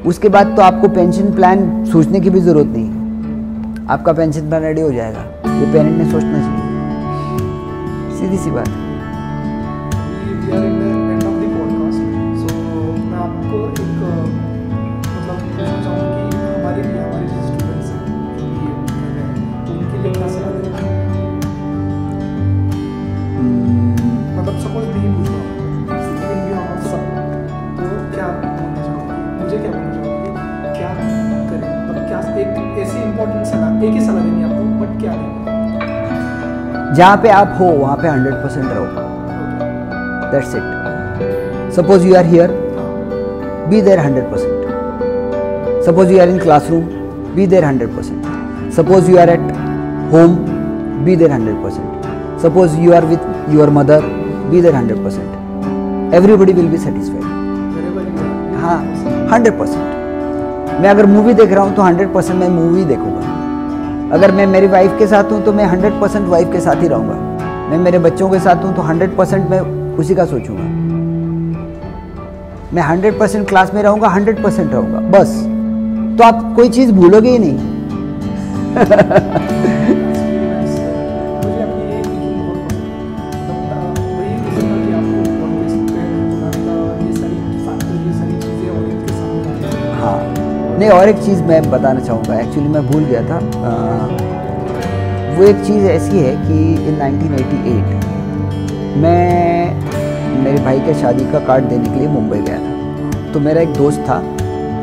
उसके बाद तो आपको पेंशन प्लान सोचने की भी ज़रूरत नहीं है, आपका पेंशन प्लान रेडी हो जाएगा। ये पेरेंट ने सोचना चाहिए, सीधी सी बात है। जहाँ पे आप हो वहाँ पे 100% रहो, that's it. Suppose you are here, be there 100%। Suppose you are in classroom, be there 100%। Suppose you are at home, be there 100%। Suppose you are with your mother, be there 100%। Everybody will be satisfied. हाँ, 100%। मैं अगर movie देख रहा हूँ तो 100% मैं movie देखूंगा। अगर मैं मेरी वाइफ के साथ हूँ तो मैं 100% वाइफ के साथ ही रहूँगा। मैं मेरे बच्चों के साथ हूँ तो 100% मैं उसी का सोचूंगा। मैं 100% क्लास में रहूँगा, 100% रहूँगा, बस। तो आप कोई चीज़ भूलोगे ही नहीं। नहीं, और एक चीज़ मैं बताना चाहूँगा, एक्चुअली मैं भूल गया था। वो एक चीज़ ऐसी है कि इन 1988 मैं मेरे भाई के शादी का कार्ड देने के लिए मुंबई गया था। तो मेरा एक दोस्त था,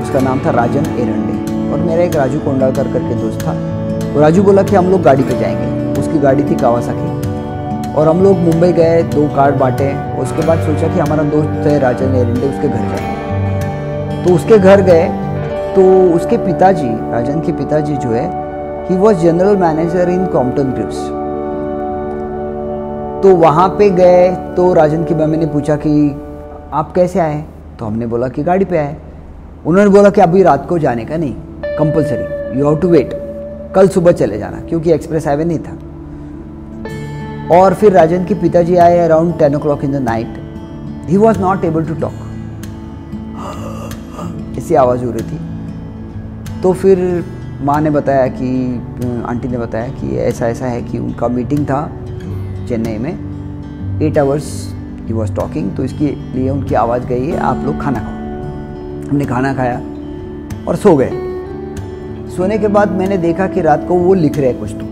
उसका नाम था राजन एरंडे, और मेरा एक राजू कोंडाकर करके दोस्त था। तो राजू बोला कि हम लोग गाड़ी पे जाएंगे, उसकी गाड़ी थी कावासाकी, और हम लोग मुंबई गए, 2 कार्ड बांटे। उसके बाद सोचा कि हमारा दोस्त है राजन एरंडे, उसके घर जाएंगे। तो उसके घर गए तो उसके पिताजी, राजन के पिताजी जो है, he was general manager in Crompton Greaves. तो वहाँ पे गए तो राजन की मम्मी ने पूछा कि आप कैसे आए? तो हमने बोला कि गाड़ी पे आए। उन्होंने बोला कि अभी रात को जाने का नहीं, compulsory, you have to wait, कल सुबह चले जाना, क्योंकि एक्सप्रेस हाईवे नहीं था। और फिर राजन के पिताजी आए around 10 o'clock in the night. He was not able to talk, ऐसी आवाज़ हो रही थी। तो फिर माँ ने बताया कि, आंटी ने बताया कि ऐसा ऐसा है कि उनका मीटिंग था चेन्नई में, 8 hours ही वॉज टॉकिंग, तो इसके लिए उनकी आवाज़ गई है, आप लोग खाना खाओ। हमने खाना खाया और सो गए। सोने के बाद मैंने देखा कि रात को वो लिख रहे हैं कुछ। तो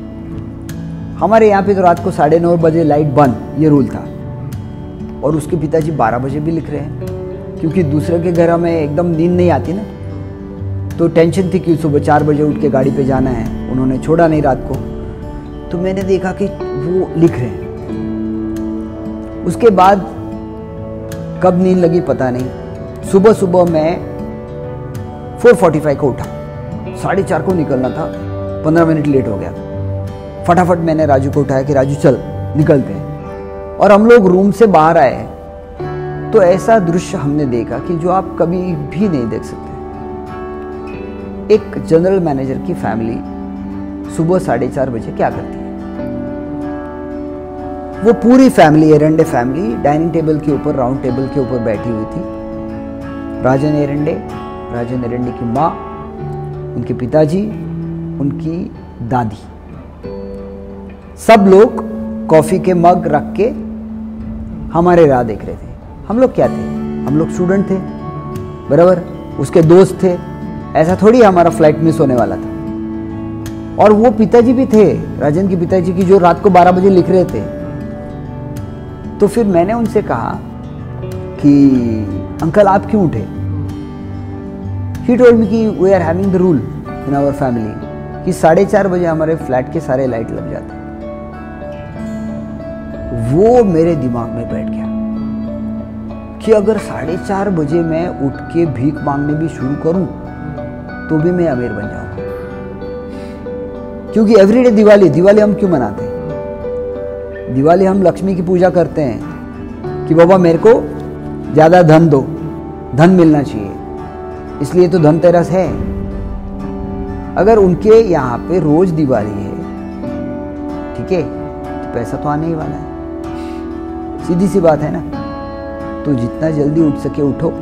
हमारे यहाँ पे तो रात को 9:30 बजे लाइट बंद, ये रूल था। और उसके पिताजी 12 बजे भी लिख रहे हैं, क्योंकि दूसरे के घर में एकदम नींद नहीं आती ना, तो टेंशन थी कि सुबह 4 बजे उठ के गाड़ी पे जाना है, उन्होंने छोड़ा नहीं रात को। तो मैंने देखा कि वो लिख रहे हैं। उसके बाद कब नींद लगी पता नहीं, सुबह सुबह मैं 4:45 को उठा, 4:30 को निकलना था, 15 मिनट लेट हो गया। फटाफट मैंने राजू को उठाया कि राजू चल निकलते हैं, और हम लोग रूम से बाहर आए तो ऐसा दृश्य हमने देखा कि जो आप कभी भी नहीं देख सकते। एक जनरल मैनेजर की फैमिली सुबह 4:30 बजे क्या करती है? वो पूरी family, Erande family, dining table के ऊपर, राउंड टेबल के ऊपर बैठी हुई थी। राजन एरंडे, राजन एरंडे की माँ, उनके पिताजी, उनकी दादी, सब लोग कॉफी के मग रख के हमारे राह देख रहे थे। हम लोग क्या थे? हम लोग स्टूडेंट थे, बराबर, उसके दोस्त थे। ऐसा थोड़ी हमारा फ्लाइट मिस होने वाला था। और वो पिताजी भी थे, राजन के पिताजी की, जो रात को 12 बजे लिख रहे थे। तो फिर मैंने उनसे कहा कि अंकल आप क्यों उठे? He told me कि we are having the rule in our family कि 4:30 बजे हमारे फ्लैट के सारे लाइट लग जाते हैं। वो मेरे दिमाग में बैठ गया कि अगर 4:30 बजे मैं उठ के भीख मांगने भी शुरू करूं तो भी मैं अमीर बन जाऊंगा। क्योंकि एवरीडे दिवाली हम क्यों मनाते हैं? दिवाली हम लक्ष्मी की पूजा करते हैं कि बाबा मेरे को ज्यादा धन दो, धन मिलना चाहिए, इसलिए तो धनतेरस है। अगर उनके यहाँ पे रोज दिवाली है, ठीक है, तो पैसा तो आने ही वाला है, सीधी सी बात है ना। तो जितना जल्दी उठ सके उठो।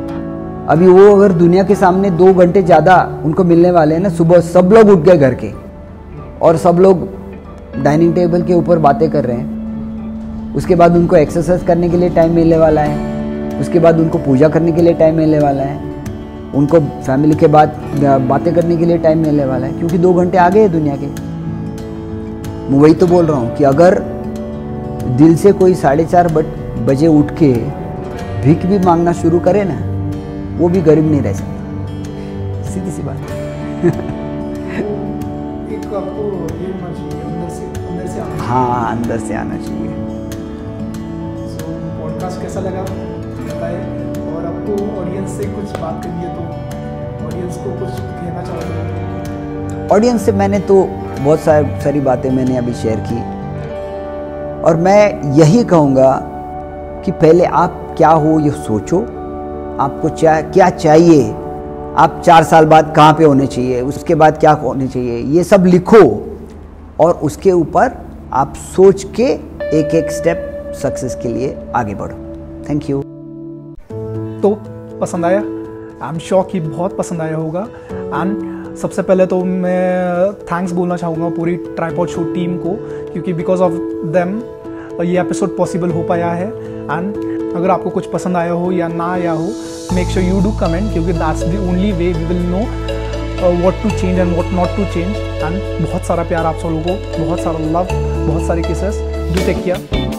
अभी वो अगर दुनिया के सामने 2 घंटे ज़्यादा उनको मिलने वाले हैं ना, सुबह सब लोग उठ गए घर के, और सब लोग डाइनिंग टेबल के ऊपर बातें कर रहे हैं। उसके बाद उनको एक्सरसाइज करने के लिए टाइम मिलने वाला है, उसके बाद उनको पूजा करने के लिए टाइम मिलने वाला है, उनको फैमिली के बाद बातें करने के लिए टाइम मिलने वाला है, क्योंकि 2 घंटे आगे है दुनिया के। मैं वही तो बोल रहा हूँ कि अगर दिल से कोई 4:30 बजे उठ के भीख भी मांगना शुरू करे ना, वो भी गरीब नहीं रह सकता, सीधी सी बात है। एक आपको ये होना चाहिए, अंदर से आना चाहिए। हाँ, अंदर से आना चाहिए। सो पॉडकास्ट कैसा लगा बताए, और आपको ऑडियंस से कुछ बात करनी है तो ऑडियंस को कुछ कहना चाहोगे? ऑडियंस से मैंने तो बहुत सारी बातें मैंने अभी शेयर की, और मैं यही कहूँगा कि पहले आप क्या हो ये सोचो, आपको क्या चाहिए, आप 4 साल बाद कहाँ पे होने चाहिए, उसके बाद क्या होने चाहिए, ये सब लिखो, और उसके ऊपर आप सोच के एक एक स्टेप सक्सेस के लिए आगे बढ़ो। Thank you. तो पसंद आया? आई एम श्योर कि बहुत पसंद आया होगा। एंड सबसे पहले तो मैं थैंक्स बोलना चाहूँगा पूरी ट्राइपॉड शो टीम को, क्योंकि बिकॉज ऑफ देम ये एपिसोड पॉसिबल हो पाया है। एंड अगर आपको कुछ पसंद आया हो या ना आया हो, make sure you do comment, क्योंकि that's the only way we will know what to change and what not to change. And बहुत सारा प्यार आप सब लोगों को, बहुत सारा लव, बहुत सारे किसेस। Do take care.